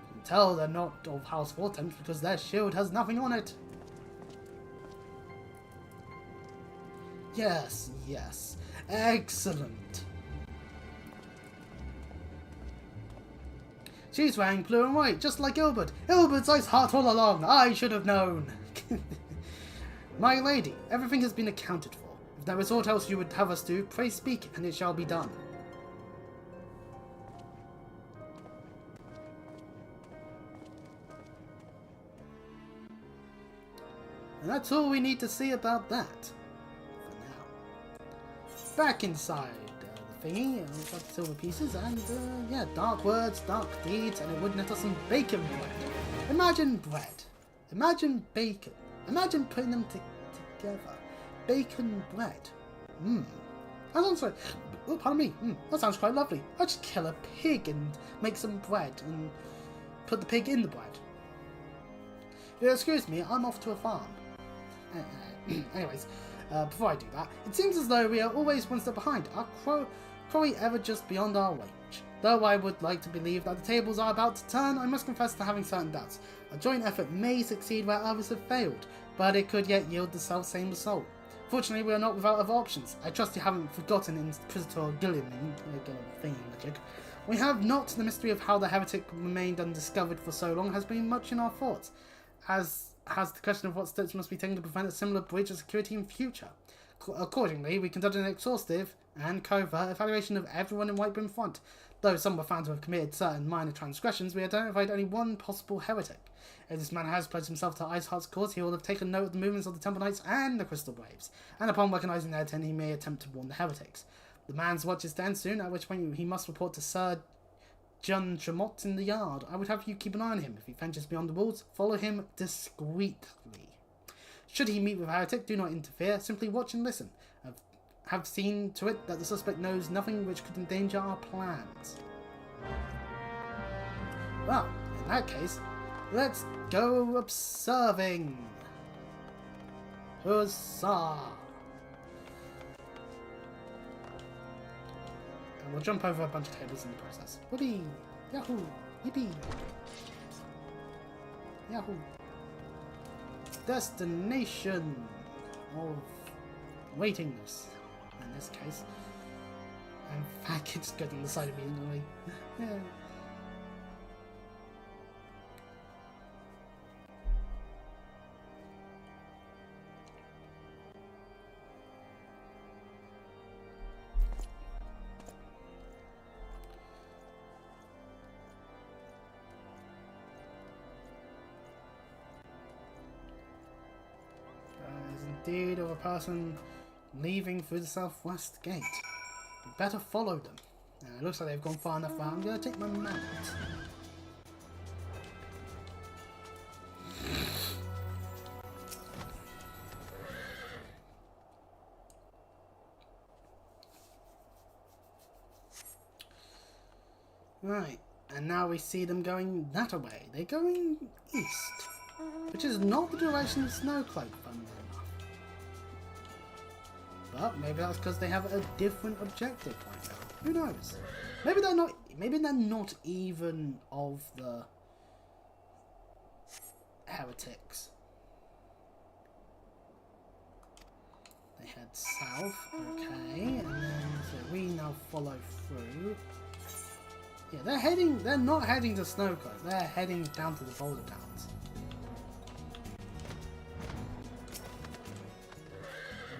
You can tell they're not of House Vortems because their shield has nothing on it. Yes, yes. Excellent. She's wearing blue and white, just like Ilbert. Ilbert's Ice Heart all along. I should have known. My lady, everything has been accounted for. If there is aught else you would have us do, pray speak, and it shall be done. And that's all we need to see about that. For now. Back inside the thingy, we've got the silver pieces, and yeah, dark words, dark deeds, and it would net us some bacon bread. Imagine bread. Imagine bacon. Imagine putting them together. Bacon bread. That sounds like... Oh, pardon me. That sounds quite lovely. I'd just kill a pig and make some bread and put the pig in the bread. Excuse me, I'm off to a farm. Anyways, before I do that, it seems as though we are always one step behind. Are Crowley ever just beyond our range? Though I would like to believe that the tables are about to turn, I must confess to having certain doubts. A joint effort may succeed where others have failed, but it could yet yield the self-same result. Fortunately, we are not without other options. I trust you haven't forgotten Inquisitor Gillian thingy-magic. We have not. The mystery of how the heretic remained undiscovered for so long has been much in our thoughts, as has the question of what steps must be taken to prevent a similar breach of security in future. Accordingly, we conducted an exhaustive and covert evaluation of everyone in Whitebrim Front. Though some were found to have committed certain minor transgressions, we identified only one possible heretic. If this man has pledged himself to Iceheart's cause, he will have taken note of the movements of the Temple Knights and the Crystal Braves, and upon recognizing their intent, he may attempt to warn the heretics. The man's watch is to end soon, at which point he must report to Sir John Tremont in the yard. I would have you keep an eye on him. If he ventures beyond the walls, follow him discreetly. Should he meet with a heretic, do not interfere, simply watch and listen. Have seen to it that the suspect knows nothing which could endanger our plans. Well, in that case, let's go observing. Huzzah! And we'll jump over a bunch of tables in the process. Whoopee! Yahoo! Yippee! Yahoo! Destination of waitingness. In this case. And faggots getting the side of me in the way. Yeah. indeed of a person leaving through the southwest gate. We better follow them. It looks like they've gone far enough out. I'm going to take my mount. Right, and now we see them going that way. They're going east, which is not the direction of Snowcloak, funnily enough. But maybe that's because they have a different objective right now. Who knows? Maybe they're not. Maybe they're not even of the heretics. They head south, okay, and then so we now follow through. Yeah, they're not heading to Snowcloak, they're heading down to the Boulder Towns.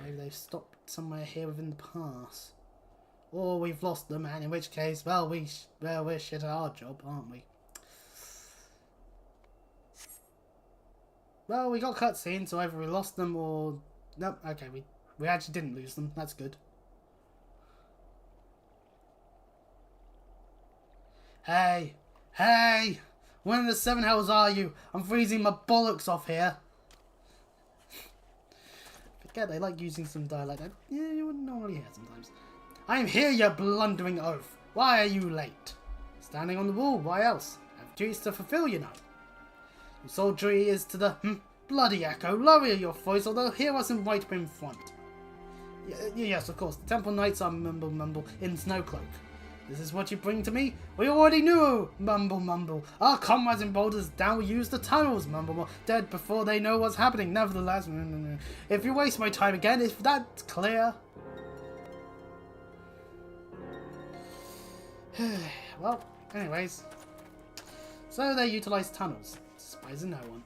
Maybe they've stopped somewhere here within the pass. Or we've lost them, and in which case, well, we're shit at our job, aren't we? Well, we got cutscenes, so either we lost them or... Nope, okay, we actually didn't lose them, that's good. Hey! Hey! Where in the seven hells are you? I'm freezing my bollocks off here! Forget they like using some dialect that you wouldn't normally hear sometimes. I'm here, you blundering oaf! Why are you late? Standing on the wall, why else? I have duties to fulfill, you know. Your soldiery is to the bloody echo. Lower your voice, or they'll hear us and right in front. Yes, of course, the temple knights are mumble mumble in Snowcloak. This is what you bring to me? We already knew! Mumble mumble. Our comrades in Boulders Down will use the tunnels, mumble mumble. Dead before they know what's happening. Nevertheless, if you waste my time again, if that's clear. Well, anyways. So they utilize tunnels. Surprising no one.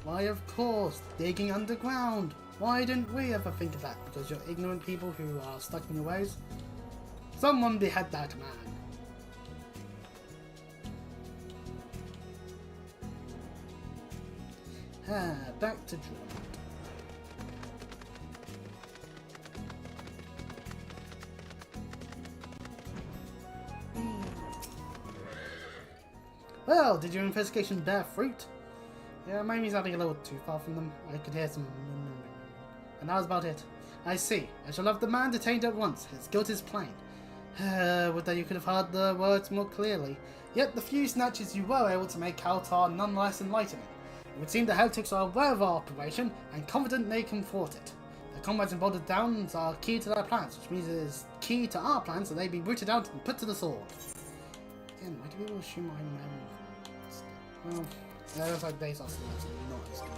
Why, of course, digging underground. Why didn't we ever think of that? Because you're ignorant people who are stuck in your ways? Someone behead that man. Back to Drummond. Well, did your investigation bear fruit? Yeah, Mamie's adding a little too far from them. I could hear some... And that was about it. I see. I shall have the man detained at once. His guilt is plain. Would that you could have heard the words more clearly. Yet the few snatches you were able to make out are nonetheless enlightening. It would seem the heretics are aware of our operation and confident they can thwart it. Their comrades in Boulder Downs are key to their plans, which means it is key to our plans that they be rooted out and put to the sword. Again, why do people assume I'm... Well, it looks like they are still not as good.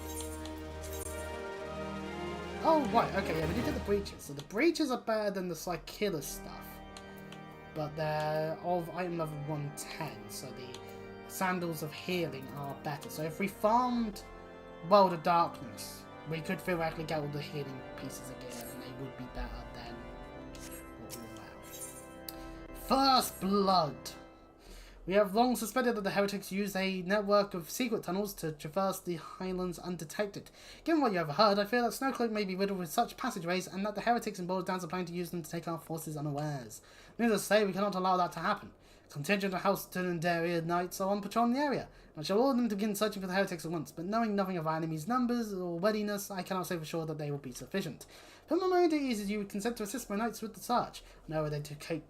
Oh, right, okay, yeah, we did get the breaches. So the breaches are better than the killer stuff. But they're of item level 110, so the sandals of healing are better. So if we farmed World of Darkness, we could theoretically get all the healing pieces of gear, and they would be better than what we allow. First Blood! We have long suspected that the heretics use a network of secret tunnels to traverse the highlands undetected. Given what you have heard, I fear that Snowcloak may be riddled with such passageways, and that the heretics in Boulder Downs are planning to use them to take our forces unawares. Needless to say, we cannot allow that to happen. Contingent of Houston and Daria knights are on patrol in the area. I shall order them to begin searching for the heretics at once, but knowing nothing of our enemies' numbers or readiness, I cannot say for sure that they will be sufficient. But my mind is you would consent to assist my knights with the search. I know they take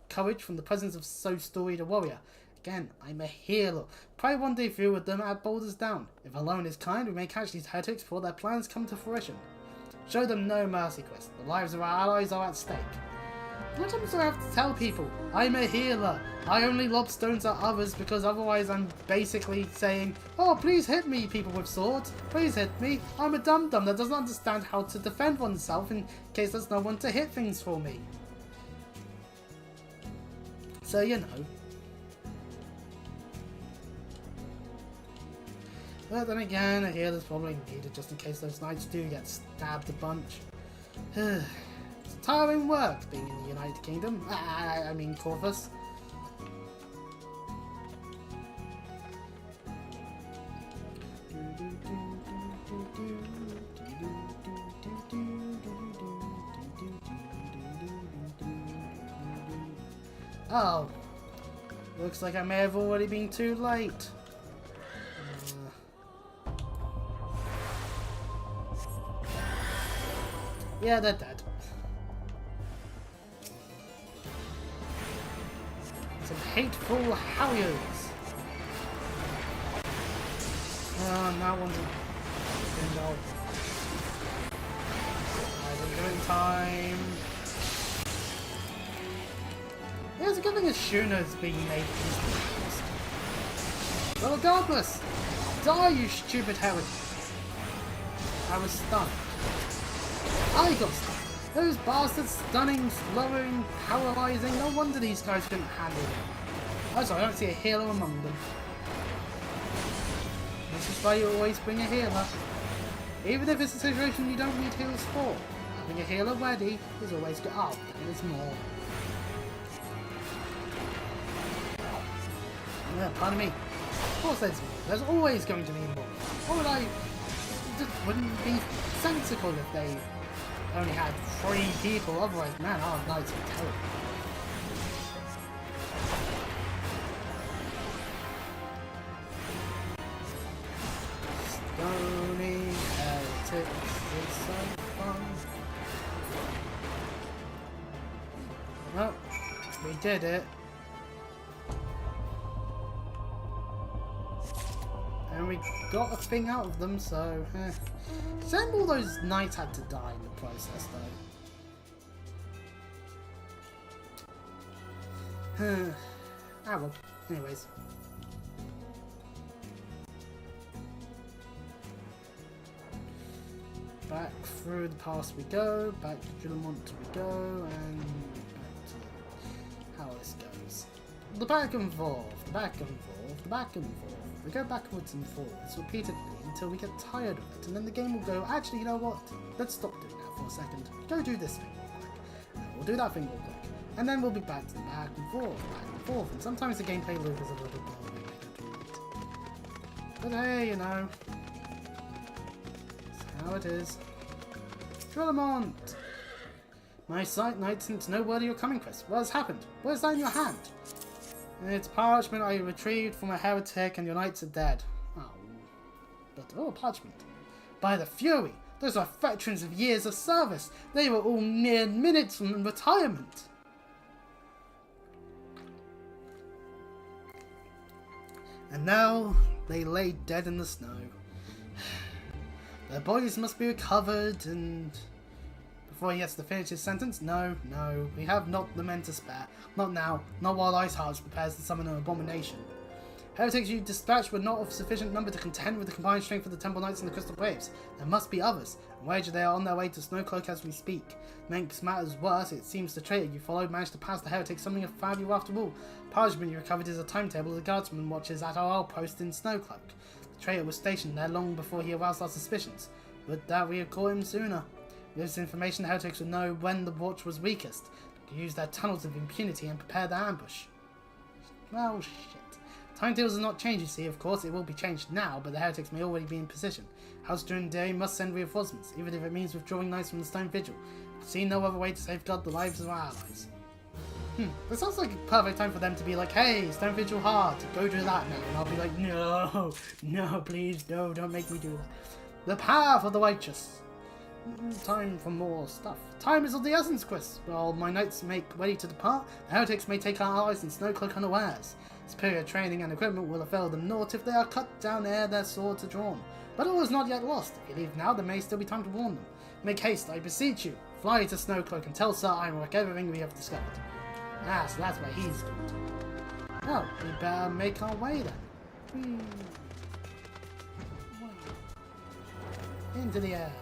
courage from the presence of so storied a warrior. Again, I'm a hero. Pray one day through with them at Boulders Down. If alone is kind, we may catch these heretics before their plans come to fruition. Show them no mercy, Quest. The lives of our allies are at stake. How much times do I have to tell people? I'm a healer. I only lob stones at others because otherwise I'm basically saying, oh, please hit me, people with swords. Please hit me. I'm a dum-dum that doesn't understand how to defend oneself in case there's no one to hit things for me. So, you know. But then again, a healer's probably needed just in case those knights do get stabbed a bunch. It's tiring work being in the United Kingdom. I mean Corvus. Oh. Looks like I may have already been too late. Yeah, they're dead. Some hateful Howyers. That one's a out. Doing time. Yeah, it's a good thing a Shuna's being made easy. Well, regardless, die, you stupid heretic. I was stunned. I got stunned. Those bastards stunning, slowing, paralyzing. No wonder these guys couldn't handle it. Also, I don't see a healer among them. This is why you always bring a healer. Even if it's a situation you don't need healers for. Having a healer ready is always good. Oh, there's more. Yeah, pardon me. Of course there's more. There's always going to be more. What would I... It just wouldn't be sensible if they only had 3 people. Otherwise, man, our knights are terrible. Stoning heretics is so fun. Well, we did it. And we got a thing out of them, so... Shame all those knights had to die in the process, though. Ah, well. Anyways. Back through the past we go, back to Julemont we go, and back to how this goes. The back and forth, the back and forth, the back and forth. We go backwards and forwards repeatedly until we get tired of it, and then the game will go, actually, you know what? Let's stop doing that for a second. Go do this thing real quick. And we'll do that thing real quick. And then we'll be back to the back and forth, and sometimes the gameplay loop is a little boring. But hey, you know. That's how it is. Julemont! My sight knight seems to know where you're coming, Chris. What has happened? What is that in your hand? It's parchment I retrieved from a heretic and your knights are dead. Oh. But, oh, parchment. By the Fury! Those are veterans of years of service! They were all mere minutes from retirement! And now, they lay dead in the snow. Their bodies must be recovered and... Before he gets to finish his sentence, no, we have not the men to spare. Not now, not while Iceheart prepares to summon an abomination. Heretics you dispatched were not of sufficient number to contend with the combined strength of the Temple Knights and the Crystal Braves. There must be others, and wager they are on their way to Snowcloak as we speak. Makes matters worse, it seems the traitor you followed managed to pass the heretics something of value after all. Parchment you recovered is a timetable of the guardsman watches at our outpost in Snowcloak. The traitor was stationed there long before he aroused our suspicions. Would that we had caught him sooner. With this information, the heretics would know when the watch was weakest. They could use their tunnels of impunity and prepare their ambush. Well, shit. Timetables have not changed, you see, of course. It will be changed now, but the heretics may already be in position. House during the day must send reinforcements, even if it means withdrawing knights from the Stone Vigil. We see no other way to safeguard the lives of our allies. This sounds like a perfect time for them to be like, hey, Stone Vigil hard, go do that now. And I'll be like, no, please, no, don't make me do that. The path of the righteous. Time for more stuff. Time is of the essence, Chris. While my knights make ready to depart, the heretics may take our allies in Snowcloak unawares. Superior training and equipment will avail them naught if they are cut down ere their swords are drawn. But all is not yet lost. If you leave now, there may still be time to warn them. Make haste, I beseech you. Fly to Snowcloak and tell Sir Ironwork everything we have discovered. Ah, so that's where he's gone. Well, we better make our way then. Into the air.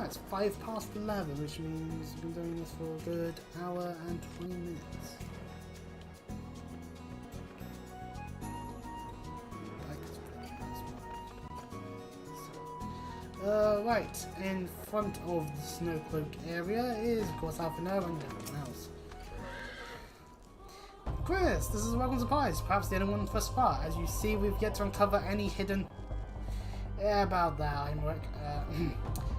It's 5 past 11, which means we've been doing this for a good hour and 20 minutes. Right, in front of the Snowcloak area is, of course, Alpha and everyone else. Chris, this is a welcome surprise. Perhaps the only one thus far. As you see, we've yet to uncover any hidden... Yeah, about that, Heinrich. You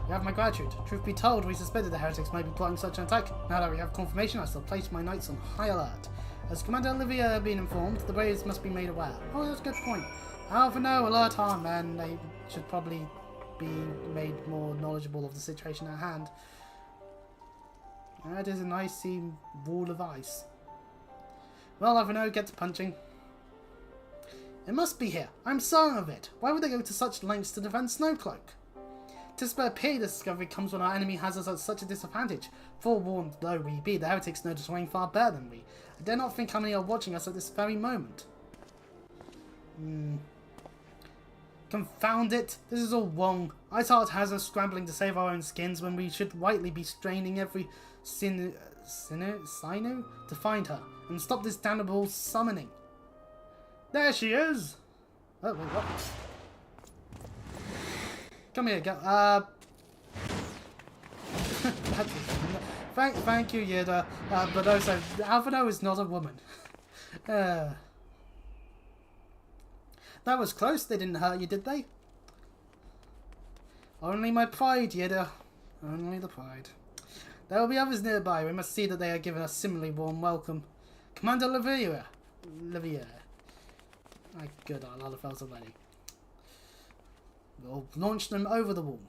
have my gratitude. Truth be told, we suspected the heretics might be plotting such an attack. Now that we have confirmation, I shall place my knights on high alert. As Commander Olivia has been informed, the Braves must be made aware. Oh, that's a good point. However, no, alert our men. They should probably be made more knowledgeable of the situation at hand. That is an icy wall of ice. Well, Alvino, get to punching. It must be here. I'm certain of it. Why would they go to such lengths to defend Snowcloak? To spare pay, this discovery comes when our enemy has us at such a disadvantage. Forewarned though we be, the heretics know the terrain far better than we. I dare not think how many are watching us at this very moment. Confound it! This is all wrong. Iceheart has us scrambling to save our own skins when we should rightly be straining every sinew to find her and stop this damnable summoning. There she is! Oh, wait, what? Come here, go. Thank you, Yida. But also, Alvino is not a woman. That was close. They didn't hurt you, did they? Only my pride, Yida. Only the pride. There will be others nearby. We must see that they are given a similarly warm welcome. Commander Olivia. My good, our Lalafels already. We'll launch them over the wall.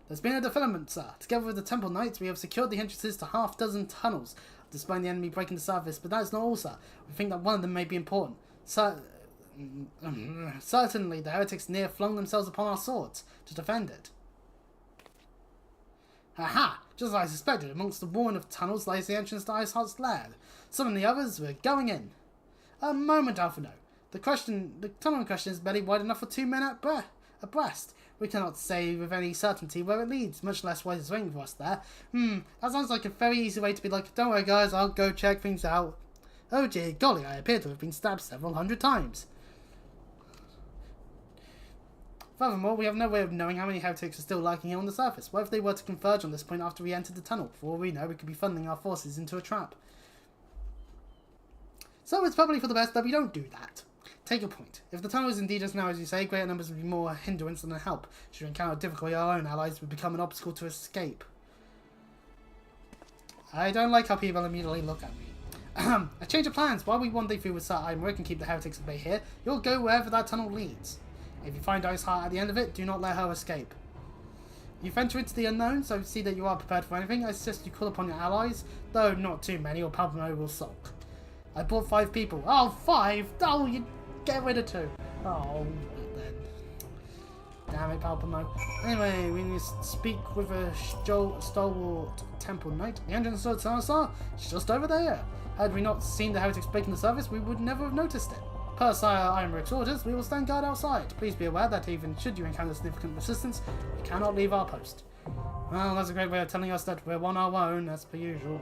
There's been a development, sir. Together with the Temple Knights, we have secured the entrances to half dozen tunnels, despite the enemy breaking the surface. But that's not all, sir. We think that one of them may be important. Certainly, the heretics near flung themselves upon our swords to defend it. Aha! Just as I suspected, amongst the warren of tunnels lies the entrance to Iceheart's lair. Some of the others were going in. A moment, Alphino. The tunnel in question is barely wide enough for 2 men abreast. We cannot say with any certainty where it leads, much less what is waiting for us there. That sounds like a very easy way to be like, don't worry guys, I'll go check things out. Oh dear golly, I appear to have been stabbed several hundred times. Furthermore, we have no way of knowing how many heretics are still lurking here on the surface. What if they were to converge on this point after we entered the tunnel? For all we know, we could be funneling our forces into a trap. So it's probably for the best that we don't do that. Take your point. If the tunnel is indeed as narrow as you say, greater numbers would be more a hindrance than a help. Should we encounter difficulty, our own allies would become an obstacle to escape. I don't like how people immediately look at me. A change of plans. While we rendezvous with Sir Imric and keep the heretics at bay here, you'll go wherever that tunnel leads. If you find Iceheart at the end of it, do not let her escape. You venture into the unknown, so see that you are prepared for anything. I suggest you call upon your allies, though not too many, or Palpamo will sulk. I brought 5 people. Oh, 5? Oh, you get rid of 2. Oh, then. Damn it, Palpamo. Anyway, we need to speak with a stalwart temple knight. The entrance to Sansar is just over there. Had we not seen the heretics breaking the surface, we would never have noticed it. Per Sire Imric's orders, we will stand guard outside. Please be aware that even should you encounter significant resistance, we cannot leave our post. Well, that's a great way of telling us that we're on our own, as per usual.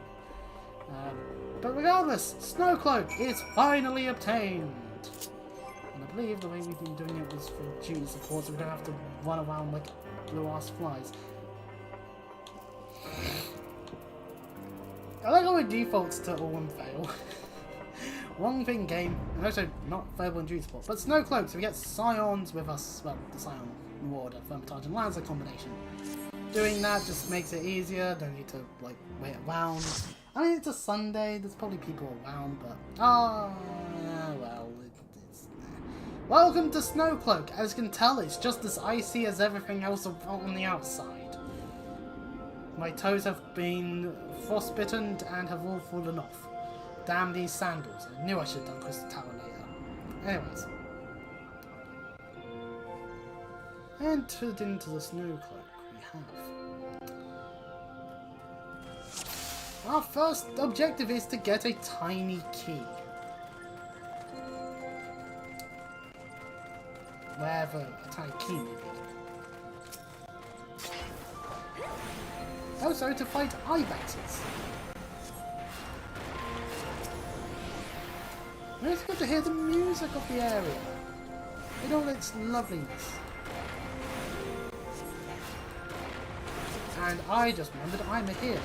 But regardless, Snowcloak is finally obtained. And I believe the way we've been doing it was for duty support, so we don't have to run around like blue-ass flies. I like how it defaults to all and fail. Wrong thing game, and also not favorable in duty support. But Snowcloak, so we get Scions with us, well, the Scion Ward of Vermitage and Lancer combination. Doing that just makes it easier, don't need to, like, wait around. I mean, it's a Sunday, there's probably people around, but, well, it's... Welcome to Snowcloak. As you can tell, it's just as icy as everything else on the outside. My toes have been frostbitten and have all fallen off. Damn these sandals. I knew I should have done Crystal Tower later. Anyways. Entered into the Snowcloak we have. Our first objective is to get a tiny key. Wherever a tiny key may be. Also to fight Ibexes. It's good to hear the music of the area in all its loveliness. And I just remembered I'm a healer.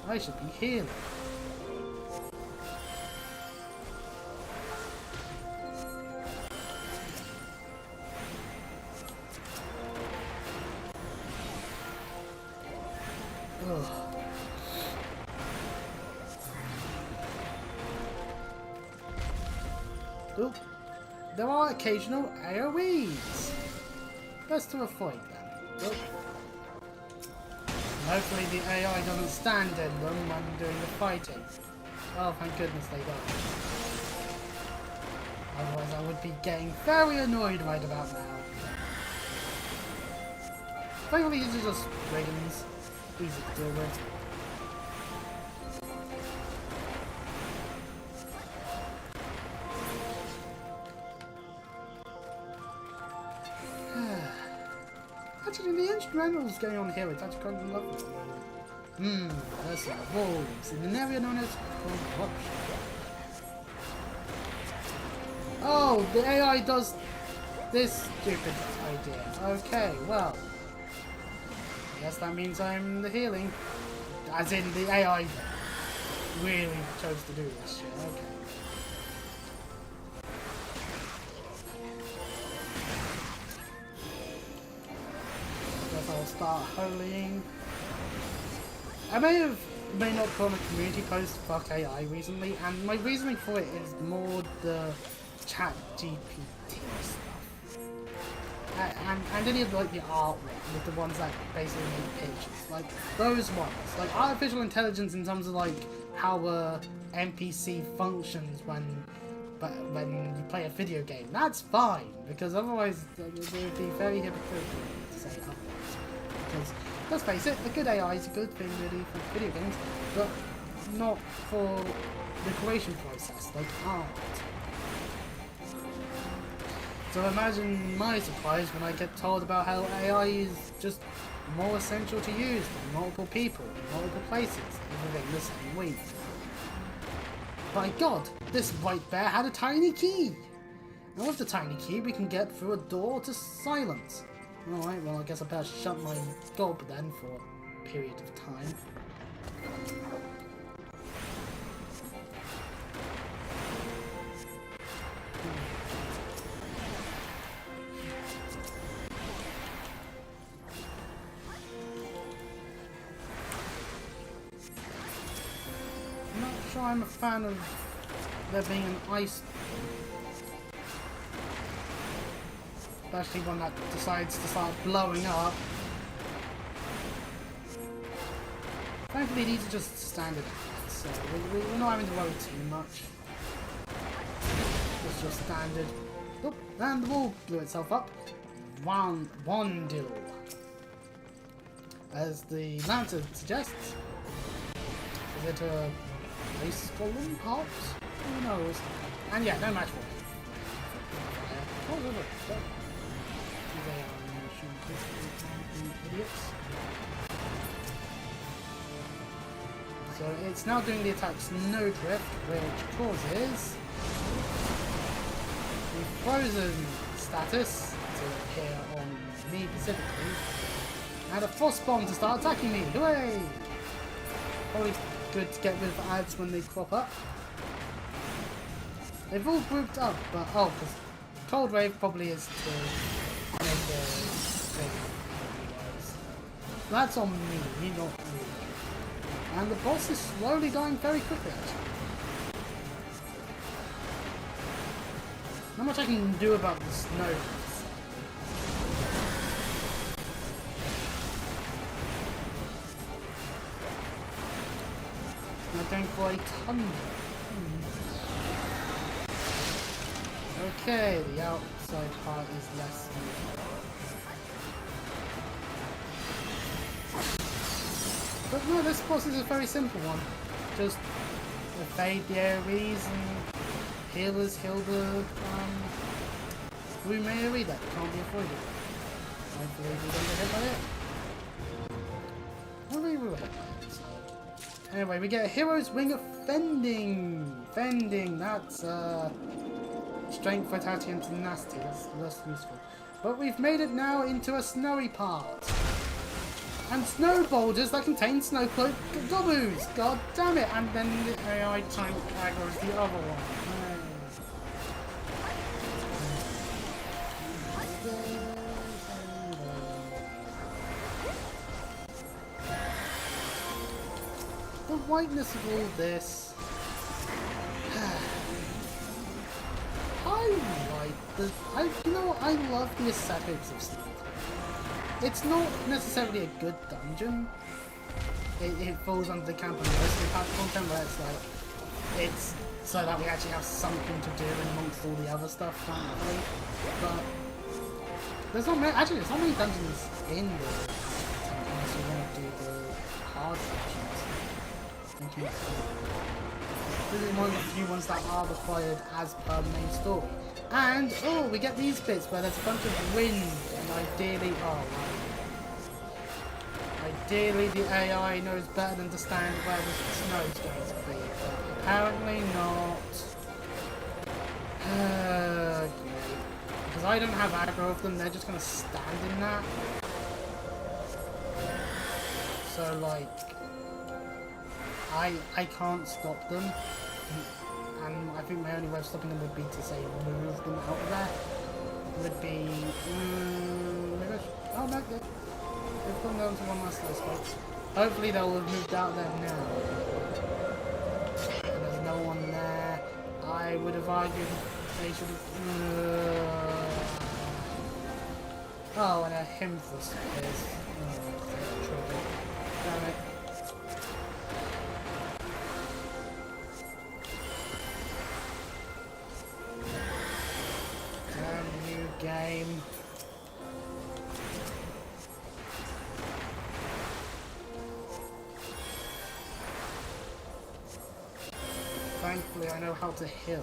I should be healing. Ugh. Oop. There are occasional AoEs. Best to avoid them. Oop. Hopefully the AI doesn't stand in them when doing the fighting. Oh, thank goodness they don't. Otherwise I would be getting very annoyed right about now. Thankfully these are just brigands. Easy to deal with. Actually, the instrumental's going on here, it's actually kind of lovely. There's some wolves in an area known as corruption. Oh, the AI does this stupid idea. Okay, well. I guess that means I'm the healing. As in, the AI really chose to do this shit. Okay. I'll start holying. I may not put on a community post fuck AI recently, and my reasoning for it is more the chat GPT stuff. And any of like the artwork with the ones that basically make pictures. Like those ones. Like artificial intelligence in terms of like how a NPC functions when you play a video game. That's fine, because otherwise it would be very hypocritical to say otherwise. Because, let's face it, a good AI is a good thing really for video games, but not for the creation process, like art. So imagine my surprise when I get told about how AI is just more essential to use by multiple people, in multiple places, within the same week. My god, this white bear had a tiny key! And with the tiny key we can get through a door to silence. Alright, well I guess I better shut my gob then for a period of time. I'm not sure I'm a fan of there being an ice, especially one that decides to start blowing up. Thankfully these are just standard attacks, so we're not having to worry too much. It's just standard. Oh, and the wall blew itself up. Wandil. As the lantern suggests. Is it a ice golem, perhaps? Who knows? And yeah, no match for me. Idiots. So it's now doing the attack Snowdrift, which causes the frozen status to appear on me specifically, and a frost bomb to start attacking me. Hooray! Probably good to get rid of ads when they crop up. They've all grouped up, but oh, because Cold Wave probably is to make the thing. That's on me, not me. And the boss is slowly dying very quickly, actually. Not much I can do about the snow. I'm going for a thunder. Okay, the outside part is less smooth. But no, this boss is a very simple one. Just evade the AoEs and healers heal the blue AoE that can't be avoided. Hopefully we don't get hit by it. Hopefully we will hit by it. So. Anyway, we get a Hero's Wing of Fending. Fending, that's strength, vitality and tenacity. That's less useful. But we've made it now into a snowy part. And snow boulders that contain snow cloak gobboos. God damn it! And then the AI tank aggro's the other one. the whiteness of all this. You know what, I love the aesthetics of Snow. It's not necessarily a good dungeon. It falls under the camp of mostly patch content where it's like, it's so that we actually have something to do amongst all the other stuff, thankfully. But there's not many, actually there's not many dungeons in the unless you want to do the hard sections. This is one of the few ones that are required as per the main story. And, oh, we get these bits where there's a bunch of wind, and ideally, ideally the AI knows better than to stand where the snow's going to be, but apparently not. Great. Because I don't have aggro of them, they're just going to stand in that. So, like, I can't stop them. And I think my only way of stopping them would be to say move them out of there. Would be maybe oh no, they've gone down to one last slice, folks. Hopefully they'll have moved out there now. And there's no one there. I would have argued they should have oh, and a hymn for spears. Damn it. Game. Thankfully, I know how to heal.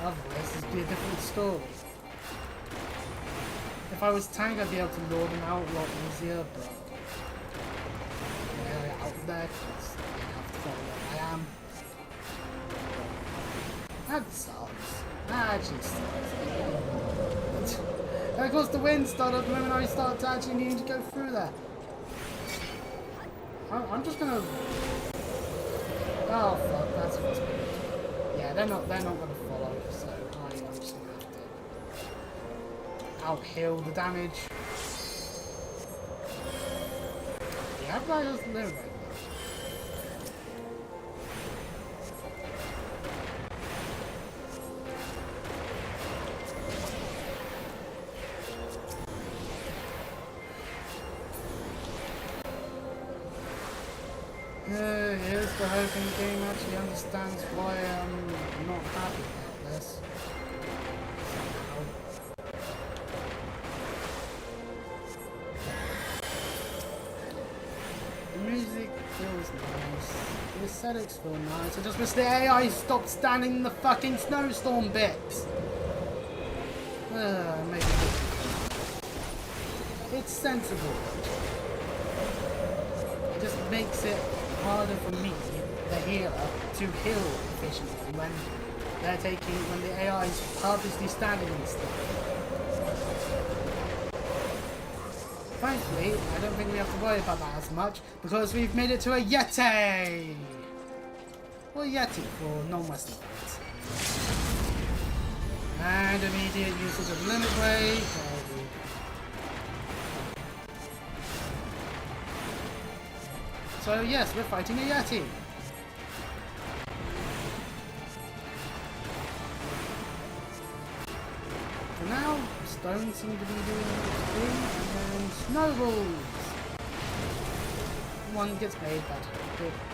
Otherwise, this would be a different story. If I was tank, I'd be able to lure them out a lot easier, but they're out there because they have to follow where I am. That sucks. That actually sucks. And of course the wind started the moment I started to actually needing to go through there. I'm just gonna... Oh fuck, that's what's going on. Yeah, they're not gonna follow, so I'm just gonna have to out-heal the damage. Yeah, that guy doesn't live right now. Here's the hoping the game actually understands why I'm not happy about this. Somehow. The music feels nice. The aesthetics feel nice. I just wish the AI stopped standing in the fucking snowstorm bits. Maybe it's sensible. It just makes it harder for me, the healer, to heal efficiently when the AI is purposely standing and stuff. Thankfully, I don't think we have to worry about that as much because we've made it to a Yeti! Or Yeti for non-Western fans. And immediate usage of limit break. So yes, we're fighting a Yeti. For now, stones seem to be doing its thing, and then snowballs. One gets made better.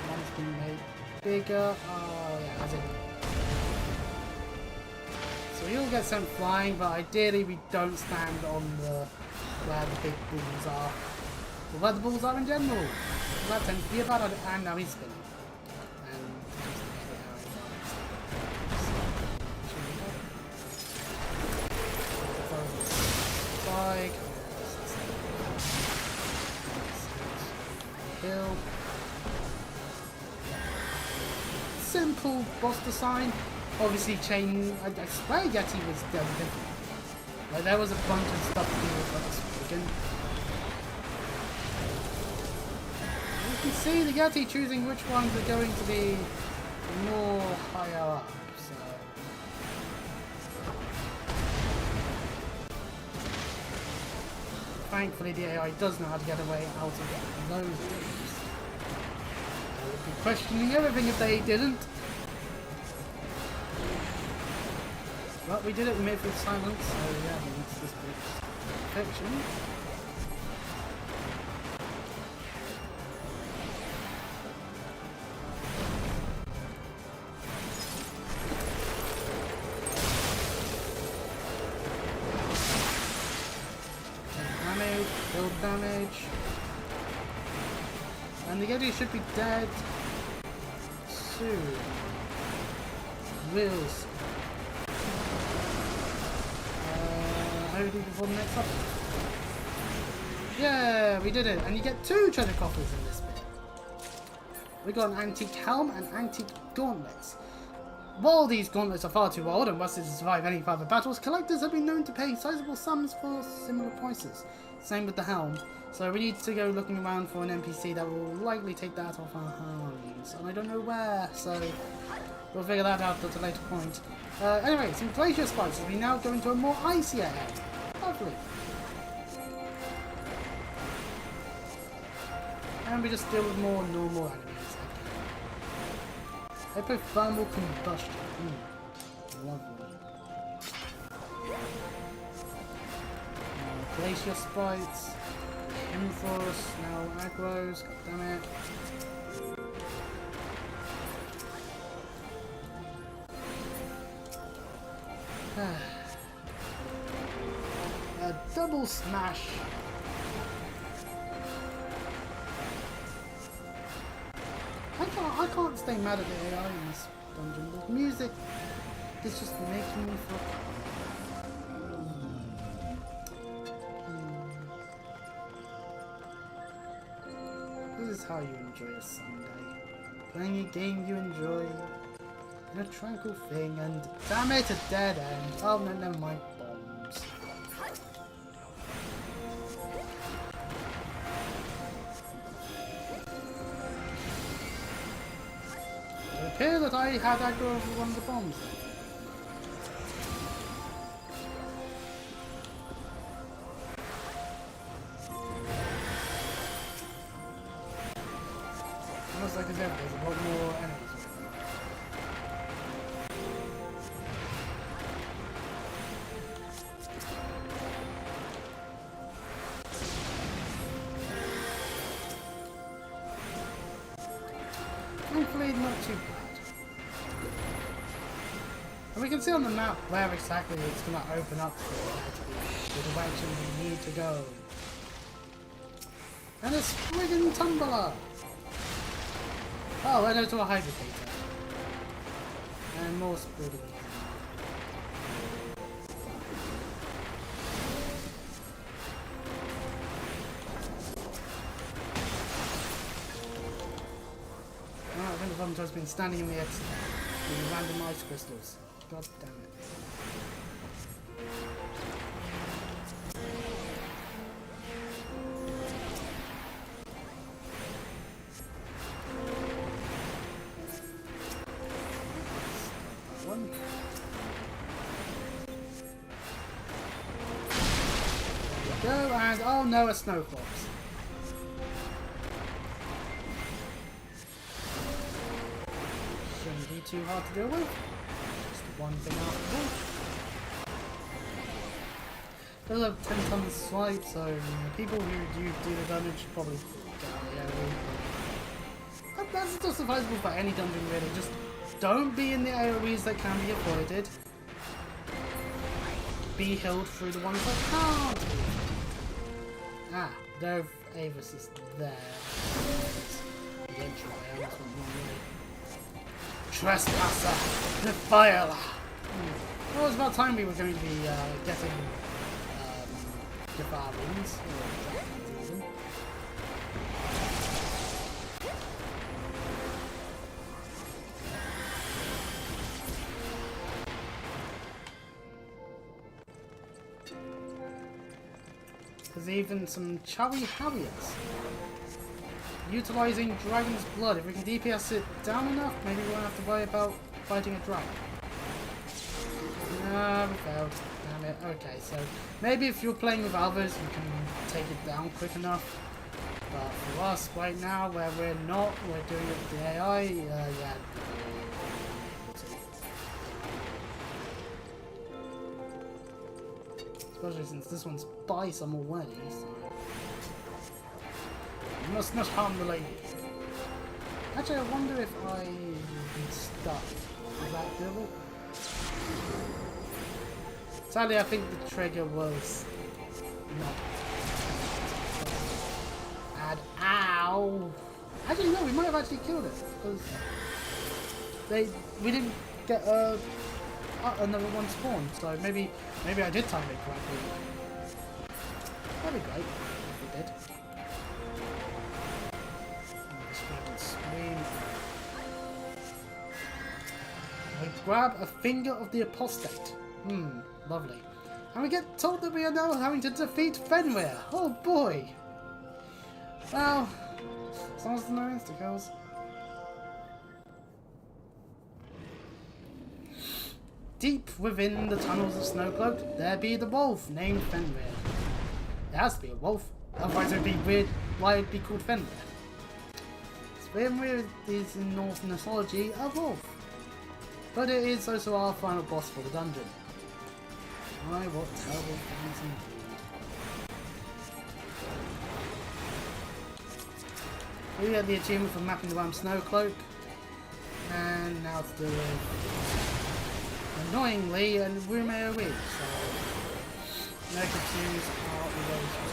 One's been made bigger. Oh yeah, that's it. So we all get sent flying, but ideally we don't stand on where the big balls are. Or where the balls are in general. That tends to be a bad idea. And now he's spinning. Hill. Simple boss design. Obviously, chain. I swear Yeti was different. Like there was a bunch of stuff to do with this weekend. You can see the Yeti choosing which ones are going to be more higher up, so... Thankfully the AI does know how to get away out of those things. be questioning everything if they didn't. But we did it, we made it with silence, so yeah, I mean, it's just perfection. Build damage. And the Yeti should be dead soon. Wills. Hopefully before the next update. Yeah, we did it. And you get 2 treasure coffers in this bit. We got an antique helm and antique gauntlets. While these gauntlets are far too old and rusted to survive any further battles, collectors have been known to pay sizable sums for similar prices. Same with the helm. So we need to go looking around for an NPC that will likely take that off our hands. And I don't know where, so we'll figure that out at a later point. Anyway, some glacier spikes as we now go into a more icy area. Lovely. And we just deal with more normal enemies. Epithermal combustion. Lovely. Glacier sprites. Infos, now aggros, god damn it. A double smash. I can't stay mad at the AI in this dungeon. The music is just making me feel. This is how you enjoy a Sunday. Playing a game you enjoy. A tranquil thing, and damn it, a dead end. Oh no, never mind. Bombs. It appears that I had aggro over one of the bombs. Almost like as if there's a lot more enemies. Thankfully, not too bad. And we can see on the map where exactly it's going to open up for the direction we need to go. And a friggin' tumbler! Oh, and it's a hydrocator. And more splitting. I've just been standing in the exit with random ice crystals. God damn it. One. There we go, and oh no, a snow corpse. Shouldn't be too hard to deal with. Just one thing after all. Does have 10 tons swipe, so people who do the damage should probably get out of the area. That's just advisable for any dungeon really. Just don't be in the AoEs that can be avoided. Be healed through the ones that can't be. Ah, there Avis is there. The entryway, I almost went wrong really. Trespasser! Defiler! Well, it was about time we were going to be getting Defarings. There's even some Chowy Harriers. Utilizing Dragon's Blood. If we can DPS it down enough, maybe we won't have to worry about fighting a dragon. No, we failed. Damn it. Okay, so maybe if you're playing with others, you can take it down quick enough. But for us right now, where we're not, we're doing it with the AI, yeah. Especially since this one's by some already, so... You must not harm the lady. Actually, I wonder if I can stuck. Is that doable? Sadly, I think the trigger was not. And ow! Actually, no, we might have actually killed it because we didn't get another one spawned. So maybe I did time it correctly. That'd be great if we did. We grab a finger of the apostate. Lovely. And we get told that we are now having to defeat Fenrir. Oh boy. Well, as long as the no insta-kills. Deep within the tunnels of Snowcloak, there be the wolf named Fenrir. There has to be a wolf, otherwise it would be weird why it would be called Fenrir. Fenrir is in Norse mythology a wolf, but it is also our final boss for the dungeon. My, what terrible things indeed. We get the achievement for mapping the realm Snowcloak, and now to do with, annoyingly, a Rumeo Week, so no confuse our erosion.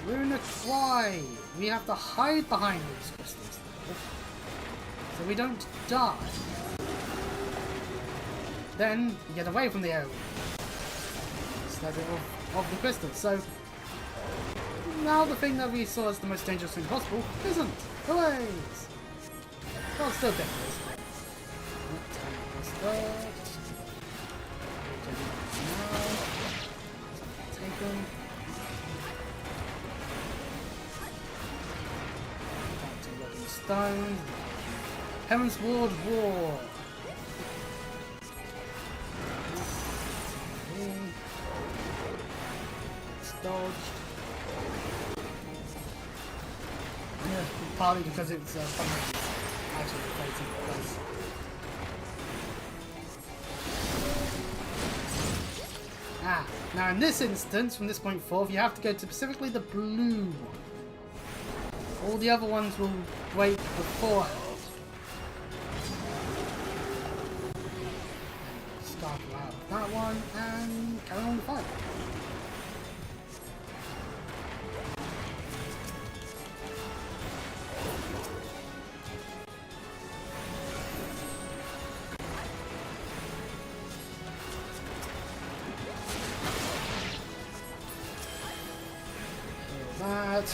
We're gonna try. We have to hide behind these crystals now, so we don't die. Then we get away from the area instead of the crystals. So now the thing that we saw as the most dangerous thing possible isn't. Hooray! Well, still dangerous. Take them. Stone. Heaven's Ward War. It's dodged. Yeah, partly because it's actually facing place. Now in this instance, from this point forth, you have to go to specifically the blue one. All the other ones will break beforehand. Start out with that one and carry on the fight. That.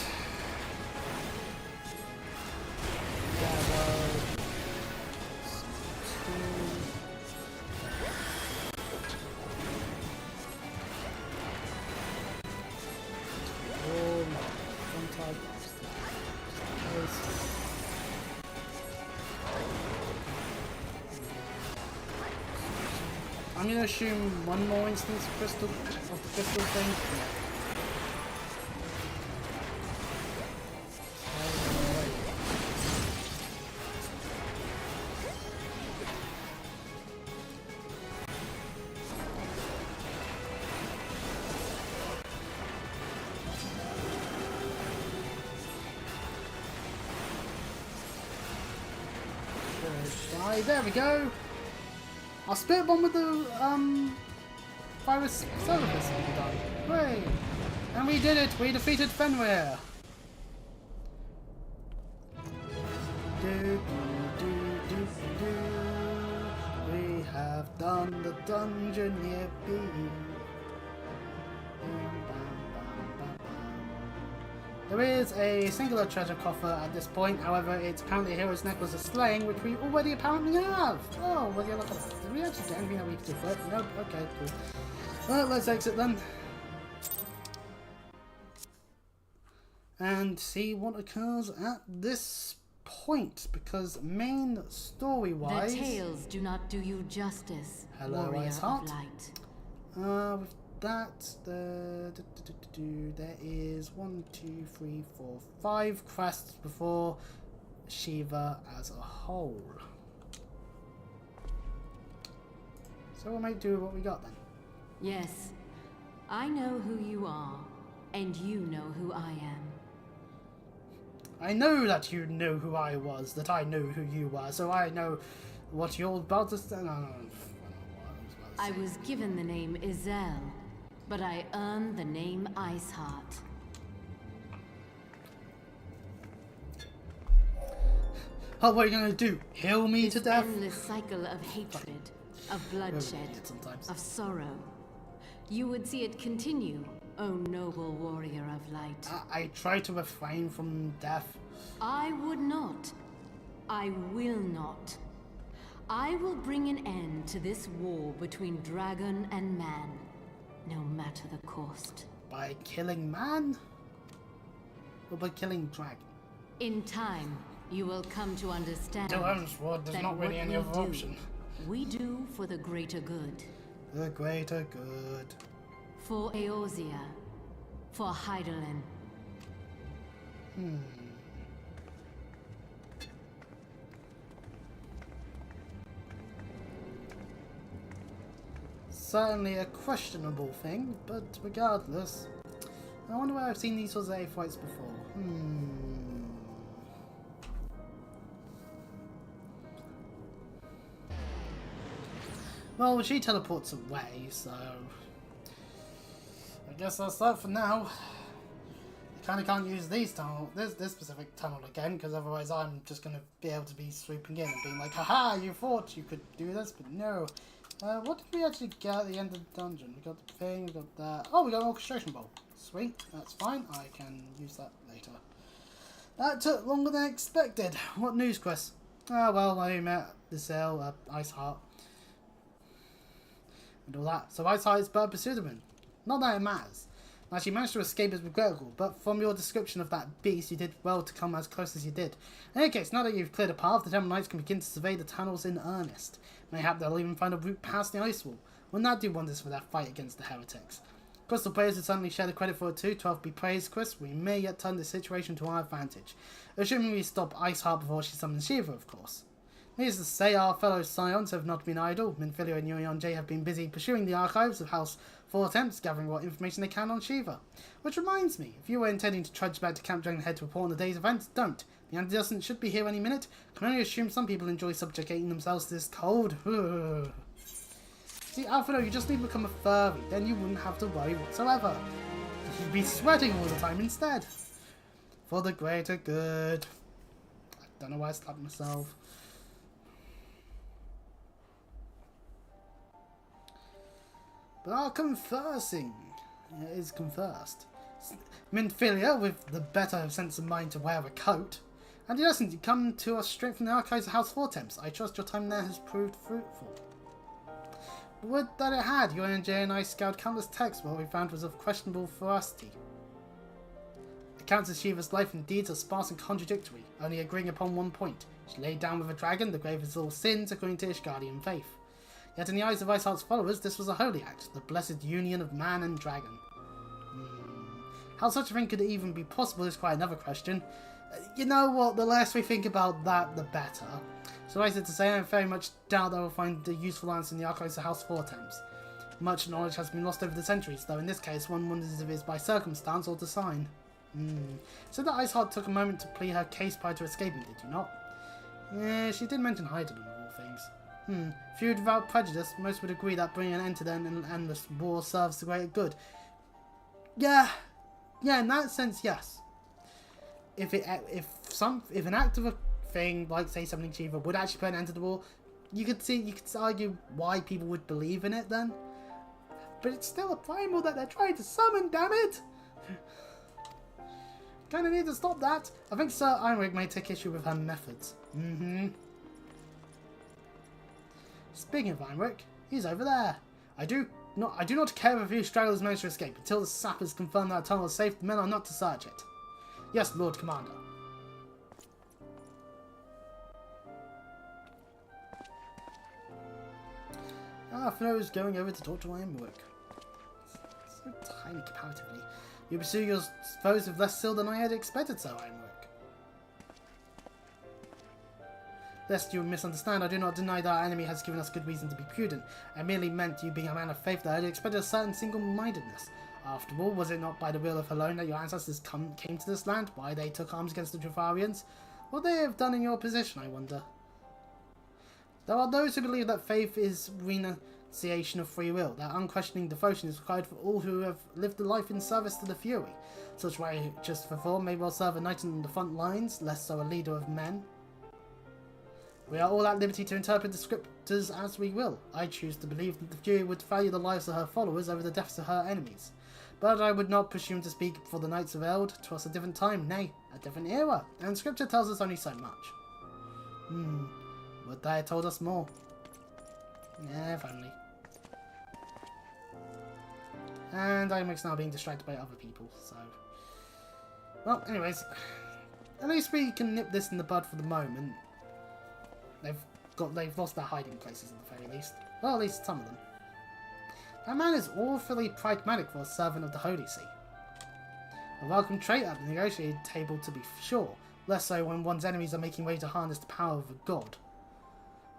I'm gonna assume one more instance of the crystal thing. There we go. I'll split one with the virus service and we died. Hooray! And we did it! We defeated Fenrir! We have done the dungeon, yippee! There is a singular treasure coffer at this point, however it's apparently a hero's necklace of slaying, which we already apparently have! Oh, well, yeah, look, did we actually get anything that we could do for it? Nope, okay, cool. Well, let's exit then. And see what occurs at this point, because main story-wise... The tales do not do you justice, Hello, warrior Ice of Heart. light. With that, there is 1, 2, 3, 4, 5 quests before Shiva as a whole. So we might do what we got then. Yes, I know who you are, and you know who I am. I know that you knew who I was, that I knew who you were, so I know what you're about to say. I was given the name Izel, but I earned the name Iceheart. Oh, what are you gonna do? Heal me to death? This endless cycle of hatred, of bloodshed, of sorrow. You would see it continue, O noble warrior of light. I try to refrain from death. I would not. I will not. I will bring an end to this war between dragon and man, no matter the cost. By killing man? Or by killing dragon? In time, you will come to understand To Elmswood, there's that not really what any we other do, option. we do for the greater good. The greater good. For Eorzea. For Hydaelyn. Certainly a questionable thing, but regardless. I wonder where I've seen these sorts of A fights before. Well, she teleports away, so... I guess that's that for now. I kind of can't use this specific tunnel again, because otherwise I'm just going to be able to be swooping in and being like, haha, you thought you could do this, but no. What did we actually get at the end of the dungeon? We got the thing, we got that. Oh, we got an orchestration bowl. Sweet, that's fine. I can use that later. That took longer than expected. What news, Chris? Oh, well, I met the cell, Iceheart. And all that. So Iceheart is but a pseudonym. Not that it matters. Now, she managed to escape is regrettable, but from your description of that beast, you did well to come as close as you did. In any case, now that you've cleared a path, the Temple Knights can begin to survey the tunnels in earnest. Mayhap they'll even find a route past the ice wall. Wouldn't that do wonders for their fight against the heretics? Crystal players would certainly share the credit for it too. 12 be praised, Chris. We may yet turn this situation to our advantage. Assuming we stop Iceheart before she summons Shiva, of course. Needless to say, our fellow Scions have not been idle. Minfilia and Yuan-Jay have been busy pursuing the archives of House 4 attempts, gathering what information they can on Shiva. Which reminds me, if you were intending to trudge back to Camp Dragonhead to report on the day's events, don't. The antidescent should be here any minute. Can only assume some people enjoy subjugating themselves to this cold. See, Alfredo, you just need to become a furry, then you wouldn't have to worry whatsoever. You'd be sweating all the time instead. For the greater good. I don't know why I slapped myself. But our conversing is conversed. Minfilia, with the better sense of mind to wear a coat. And yes, you come to us straight from the archives of House 4 Temps. I trust your time there has proved fruitful. Would that it had. Yuan-Jay and I scoured countless texts, but what we found was of questionable veracity. Accounts of Shiva's life and deeds are sparse and contradictory, only agreeing upon one point. She laid down with a dragon, the gravest of all sins, according to Ishgardian faith. Yet in the eyes of Iceheart's followers, this was a holy act, the blessed union of man and dragon. How such a thing could even be possible is quite another question. You know what, the less we think about that, the better. Suffice it to say, I very much doubt I will find a useful answer in the archives of House 4 Temps. Much knowledge has been lost over the centuries, though in this case one wonders if it is by circumstance or design. So that Iceheart took a moment to plead her case prior to escaping, did you not? Yeah, she did mention Hydaelyn of all things. Viewed without prejudice, most would agree that bringing an end to the endless war serves the greater good. Yeah, in that sense, yes. If an act of a thing like, say, summoning Shiva would actually put an end to the war, you could argue why people would believe in it then. But it's still a primal that they're trying to summon, damn it! Kinda need to stop that. I think Sir Einrig may take issue with her methods. Speaking of Einrig, he's over there. I do not care if a few stragglers manage to escape. Until the sappers confirm that tunnel is safe, the men are not to search it. Yes, Lord Commander. Half knows going over to talk to Ironwork. So tiny comparatively. You pursue your foes with less skill than I had expected, so Ironwork. Lest you misunderstand, I do not deny that our enemy has given us good reason to be prudent. I merely meant, you being a man of faith, that I had expected a certain single-mindedness. After all, was it not by the will of alone that your ancestors came to this land? Why they took arms against the Trevarians? What they have done in your position, I wonder. There are those who believe that faith is renunciation of free will, that unquestioning devotion is required for all who have lived a life in service to the Fury. Such righteous fervor may well serve a knight on the front lines, less so a leader of men. We are all at liberty to interpret the scriptures as we will. I choose to believe that the Fury would value the lives of her followers over the deaths of her enemies. But I would not presume to speak for the Knights of Eld. 'Twas a different time, nay, a different era, and scripture tells us only so much. Would they had told us more? Yeah, if only. And I'm now being distracted by other people, so... Well, anyways, at least we can nip this in the bud for the moment. They've lost their hiding places at the very least. Well, at least some of them. That man is awfully pragmatic for a servant of the Holy See. A welcome trait at the negotiating table, to be sure, less so when one's enemies are making way to harness the power of a god.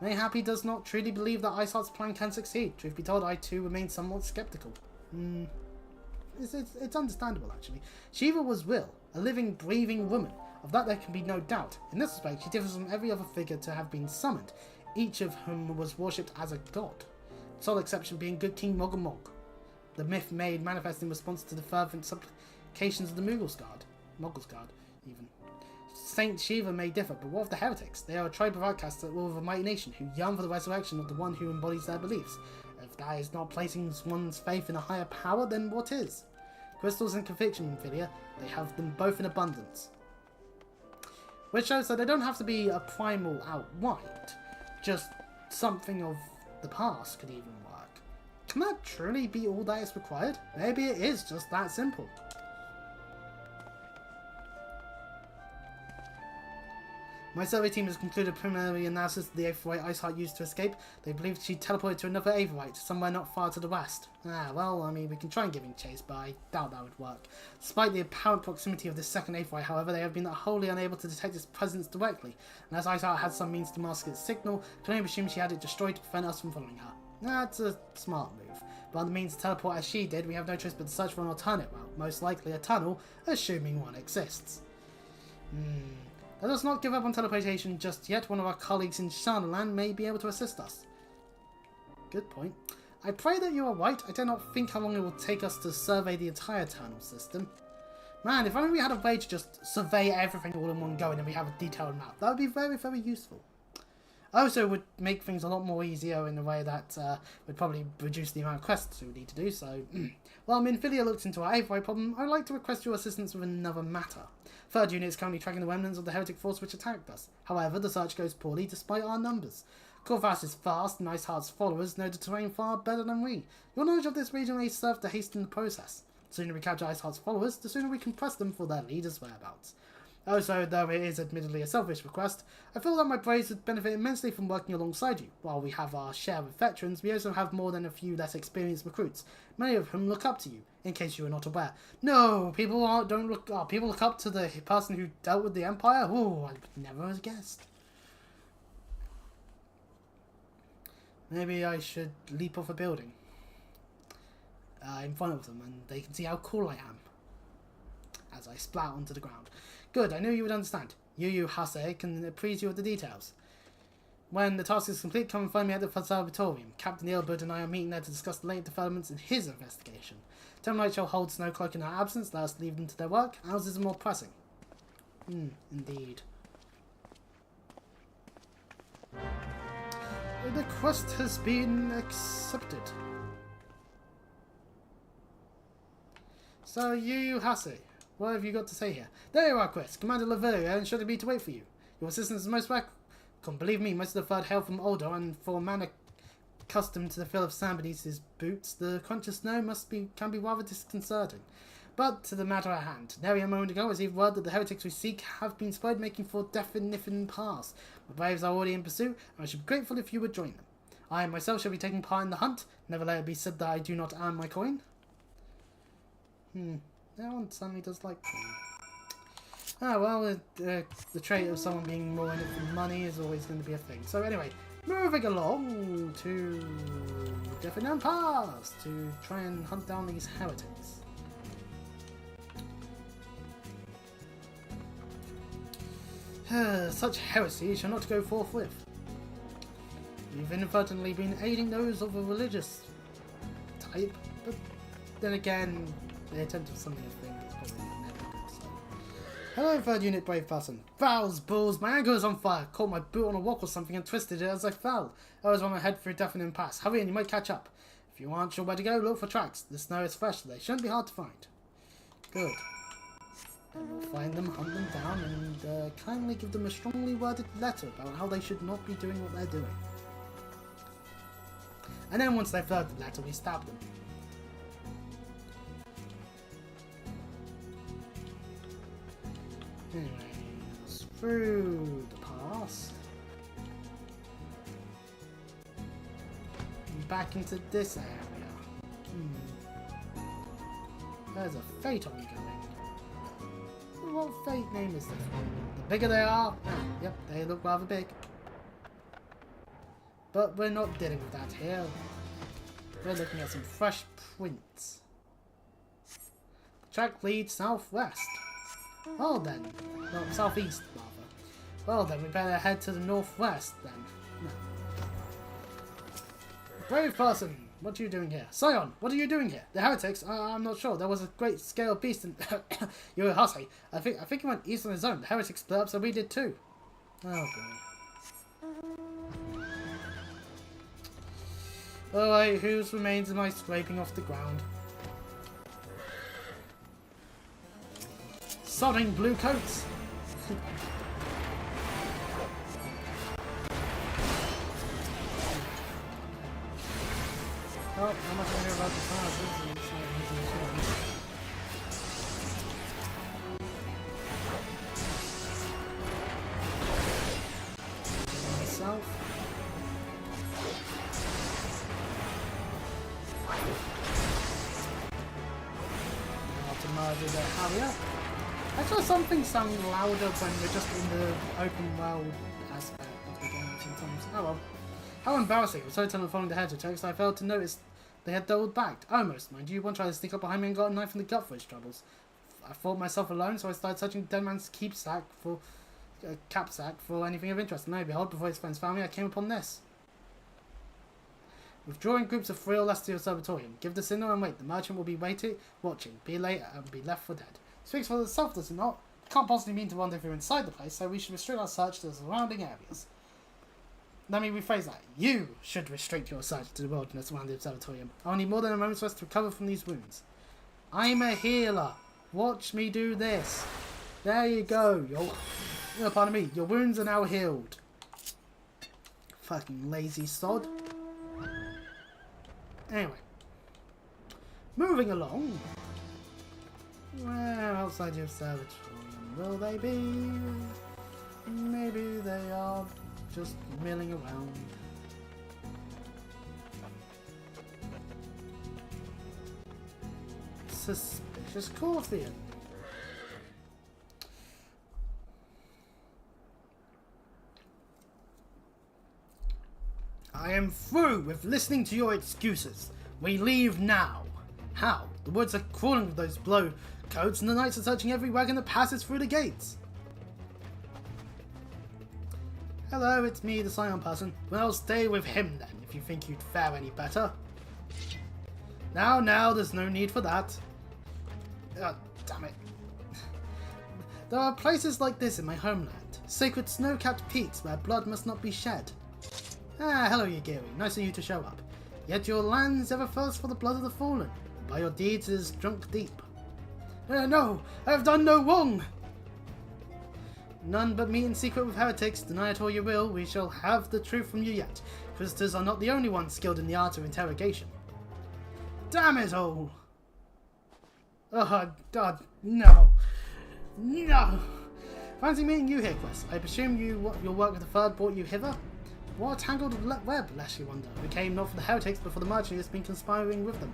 Mayhap he does not truly believe that Iceheart's plan can succeed. Truth be told, I too remain somewhat sceptical. It's understandable, actually. Shiva was Will, a living, breathing woman. Of that there can be no doubt. In this respect, she differs from every other figure to have been summoned, each of whom was worshipped as a god. The sole exception being good King Mogomog, the myth made manifest in response to the fervent supplications of the Mogulsguard, even. Saint Shiva may differ, but what of the heretics? They are a tribe of outcasts that rule over a mighty nation, who yearn for the resurrection of the one who embodies their beliefs. If that is not placing one's faith in a higher power, then what is? Crystals and conviction, Philia, they have them both in abundance. Which shows that they don't have to be a primal outright, just something of the past could even work. Can that truly be all that is required? Maybe it is just that simple. My survey team has concluded preliminary analysis of the Aetheryte Iceheart used to escape. They believe she teleported to another Aetheryte, somewhere not far to the west. Well, I mean, we can try and give him chase, but I doubt that would work. Despite the apparent proximity of this second Aetheryte, however, they have been wholly unable to detect its presence directly, and as Iceheart had some means to mask its signal, can only assume she had it destroyed to prevent us from following her. That's a smart move. But on the means to teleport as she did, we have no choice but to search for an alternate route, most likely a tunnel, assuming one exists. Let us not give up on teleportation just yet. One of our colleagues in Shanaland may be able to assist us. Good point. I pray that you are right. I do not think how long it will take us to survey the entire tunnel system. Man, if only we had a way to just survey everything all in one go and then we have a detailed map. That would be very, very useful. Also, it would make things a lot more easier in a way that would probably reduce the amount of quests we would need to do, so... While Minfilia looks into our Aetheryte problem, I would like to request your assistance with another matter. Third unit is currently tracking the remnants of the heretic force which attacked us. However, the search goes poorly despite our numbers. Corvus is fast, and Iceheart's followers know the terrain far better than we. Your knowledge of this region may serve to hasten the process. The sooner we capture Iceheart's followers, the sooner we can press them for their leader's whereabouts. Also, though it is admittedly a selfish request, I feel that my braves would benefit immensely from working alongside you. While we have our share of veterans, we also have more than a few less experienced recruits, many of whom look up to you, in case you are not aware. No, people look up to the person who dealt with the Empire? Ooh, I would never have guessed. Maybe I should leap off a building in front of them, and they can see how cool I am as I splat onto the ground. Good, I knew you would understand. Yu Hase can appraise you of the details. When the task is complete, come and find me at the Observatorium. Captain Eilbert and I are meeting there to discuss the latest developments in his investigation. Termite shall hold Snowcloak in our absence, let us leave them to their work. Ours is more pressing. Indeed. The quest has been accepted. So, Yu Hase, what have you got to say here? There you are, Quest. Commander Laveria instructed me to wait for you. Your assistance is most welcome. Believe me, most of the third hail from Older, and for a man accustomed to the feel of sand beneath his boots, the crunch of snow can be rather disconcerting. But to the matter at hand. Nary a moment ago, I received word that the heretics we seek have been spotted making for Definition Pass. My braves are already in pursuit, and I should be grateful if you would join them. I myself shall be taking part in the hunt. Never let it be said that I do not earn my coin. That one suddenly does like coin. Ah, well, the trait of someone being more in it for money is always going to be a thing. So anyway, moving along to Definite Pass to try and hunt down these heretics. Such heresy shall not go forthwith. You've inadvertently been aiding those of a religious type, but then again, the attempt of something a thing is probably never good. So. Hello, 3rd Unit Brave Person. Fouls, balls, my ankle is on fire. Caught my boot on a rock or something and twisted it as I fell. I was on my head through Definite Pass. Hurry in, you might catch up. If you aren't sure where to go, look for tracks. The snow is fresh, they shouldn't be hard to find. Good. Then we'll find them, hunt them down, and kindly give them a strongly worded letter about how they should not be doing what they're doing. And then once they've heard the letter, we stab them. Anyways, through the pass. Back into this area. There's a fate ongoing. What fate name is this one? The bigger they are, yep, they look rather big. But we're not dealing with that here. We're looking at some fresh prints. The track leads southwest. Well then, no, southeast rather. Well then, we better head to the northwest then. No. Brave person, what are you doing here? Scion, what are you doing here? The heretics? I'm not sure. There was a great scale beast in you're a hussy. I think he went east on his own. The heretics split up, so we did too. Oh boy. Alright, whose remains am I scraping off the ground? Sodding blue coats! Oh, how much I hear about the cars? Myself. To murder the Harrier. I saw something sound louder when we're just in the open world aspect of the game sometimes. Oh well. How embarrassing. I was so terrible following the heretics, I failed to notice they had doubled back. Almost, mind you. One tried to sneak up behind me and got a knife in the gut for his troubles. I thought myself alone, so I started searching the dead man's capsack for anything of interest. And lo and behold, before his friends found me, I came upon this. Withdraw in groups of 3 or less to your observatorium. Give the signal and wait. The merchant will be watching. Be late and be left for dead. Speaks for itself, does it not? Can't possibly mean to rendezvous inside the place, so we should restrict our search to the surrounding areas. Let me rephrase that. You should restrict your search to the wilderness around the observatorium. I'll need more than a moment's rest to recover from these wounds. I'm a healer. Watch me do this. There you go. Pardon me. Your wounds are now healed. Fucking lazy sod. Anyway. Moving along. Where outside the observatorium will they be? Maybe they are just milling around. Suspicious Corfian. I am through with listening to your excuses. We leave now. How? The woods are crawling with those blow coats and the knights are searching every wagon that passes through the gates. Hello, it's me, the Scion person. Well, stay with him then, if you think you'd fare any better. Now, there's no need for that. Damn it. There are places like this in my homeland. Sacred snow-capped peaks where blood must not be shed. Hello, Yagiri. Nice of you to show up. Yet your lands ever thirst for the blood of the fallen. By your deeds it is drunk deep. No! I have done no wrong! None but meet in secret with heretics. Deny it all you will, we shall have the truth from you yet. Inquisitors are not the only ones skilled in the art of interrogation. Damn it all! Oh, God, no. No! Fancy meeting you here, Quest. I presume your work with the Third brought you hither? What a tangled web, lest you wonder. We came not for the heretics, but for the merchant who has been conspiring with them.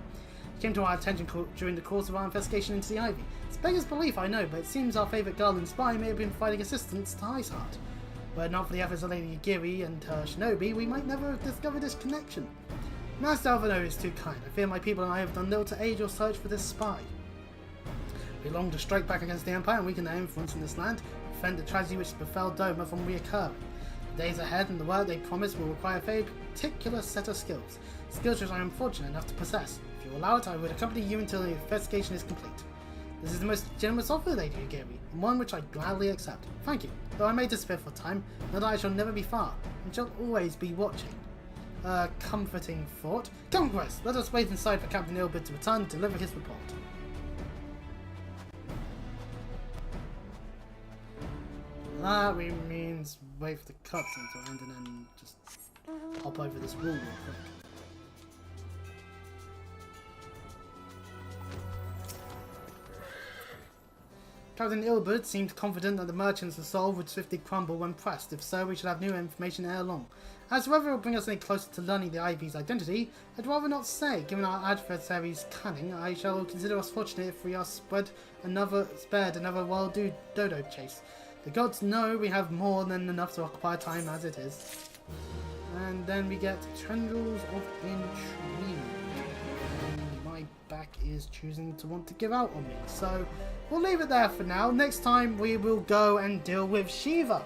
It came to our attention during the course of our investigation into the Ivy. It's beggars belief, I know, but it seems our favourite girl and spy may have been providing assistance to Iceheart. Were it not for the efforts of Lady Yagiri and her shinobi, we might never have discovered this connection. Master Alvino is too kind. I fear my people and I have done little to aid your search for this spy. We long to strike back against the Empire and weaken their influence in this land, prevent the tragedy which befell Doma from reoccurring. The days ahead and the work they promise will require a very particular set of skills. Skills which I am fortunate enough to possess. If you allow it, I would accompany you until the investigation is complete. This is the most generous offer, Lady Yagiri, and one which I gladly accept. Thank you. Though I may disappear for a time, know that I shall never be far, and shall always be watching. A comforting thought. Come, Grace, let us wait inside for Captain Ilbert to return and deliver his report. That means wait for the cutscene to end and then just hop over this wall real quick. Captain Ilbert seemed confident that the merchant's resolve would swiftly crumble when pressed. If so, we should have new information ere long. As to whether it will bring us any closer to learning the Ivy's identity, I'd rather not say. Given our adversary's cunning, I shall consider us fortunate if we are spared another wild dodo chase. The gods know we have more than enough to occupy time as it is. And then we get Tendrils of Intrigue. And my back is choosing to want to give out on me. So we'll leave it there for now. Next time we will go and deal with Shiva.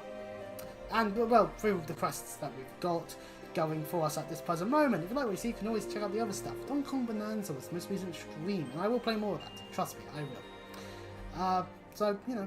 And, well, through the quests that we've got going for us at this present moment. If you like what you see, you can always check out the other stuff. Donkey Kong Bonanza was the most recent stream. And I will play more of that. Trust me, I will. So, you know.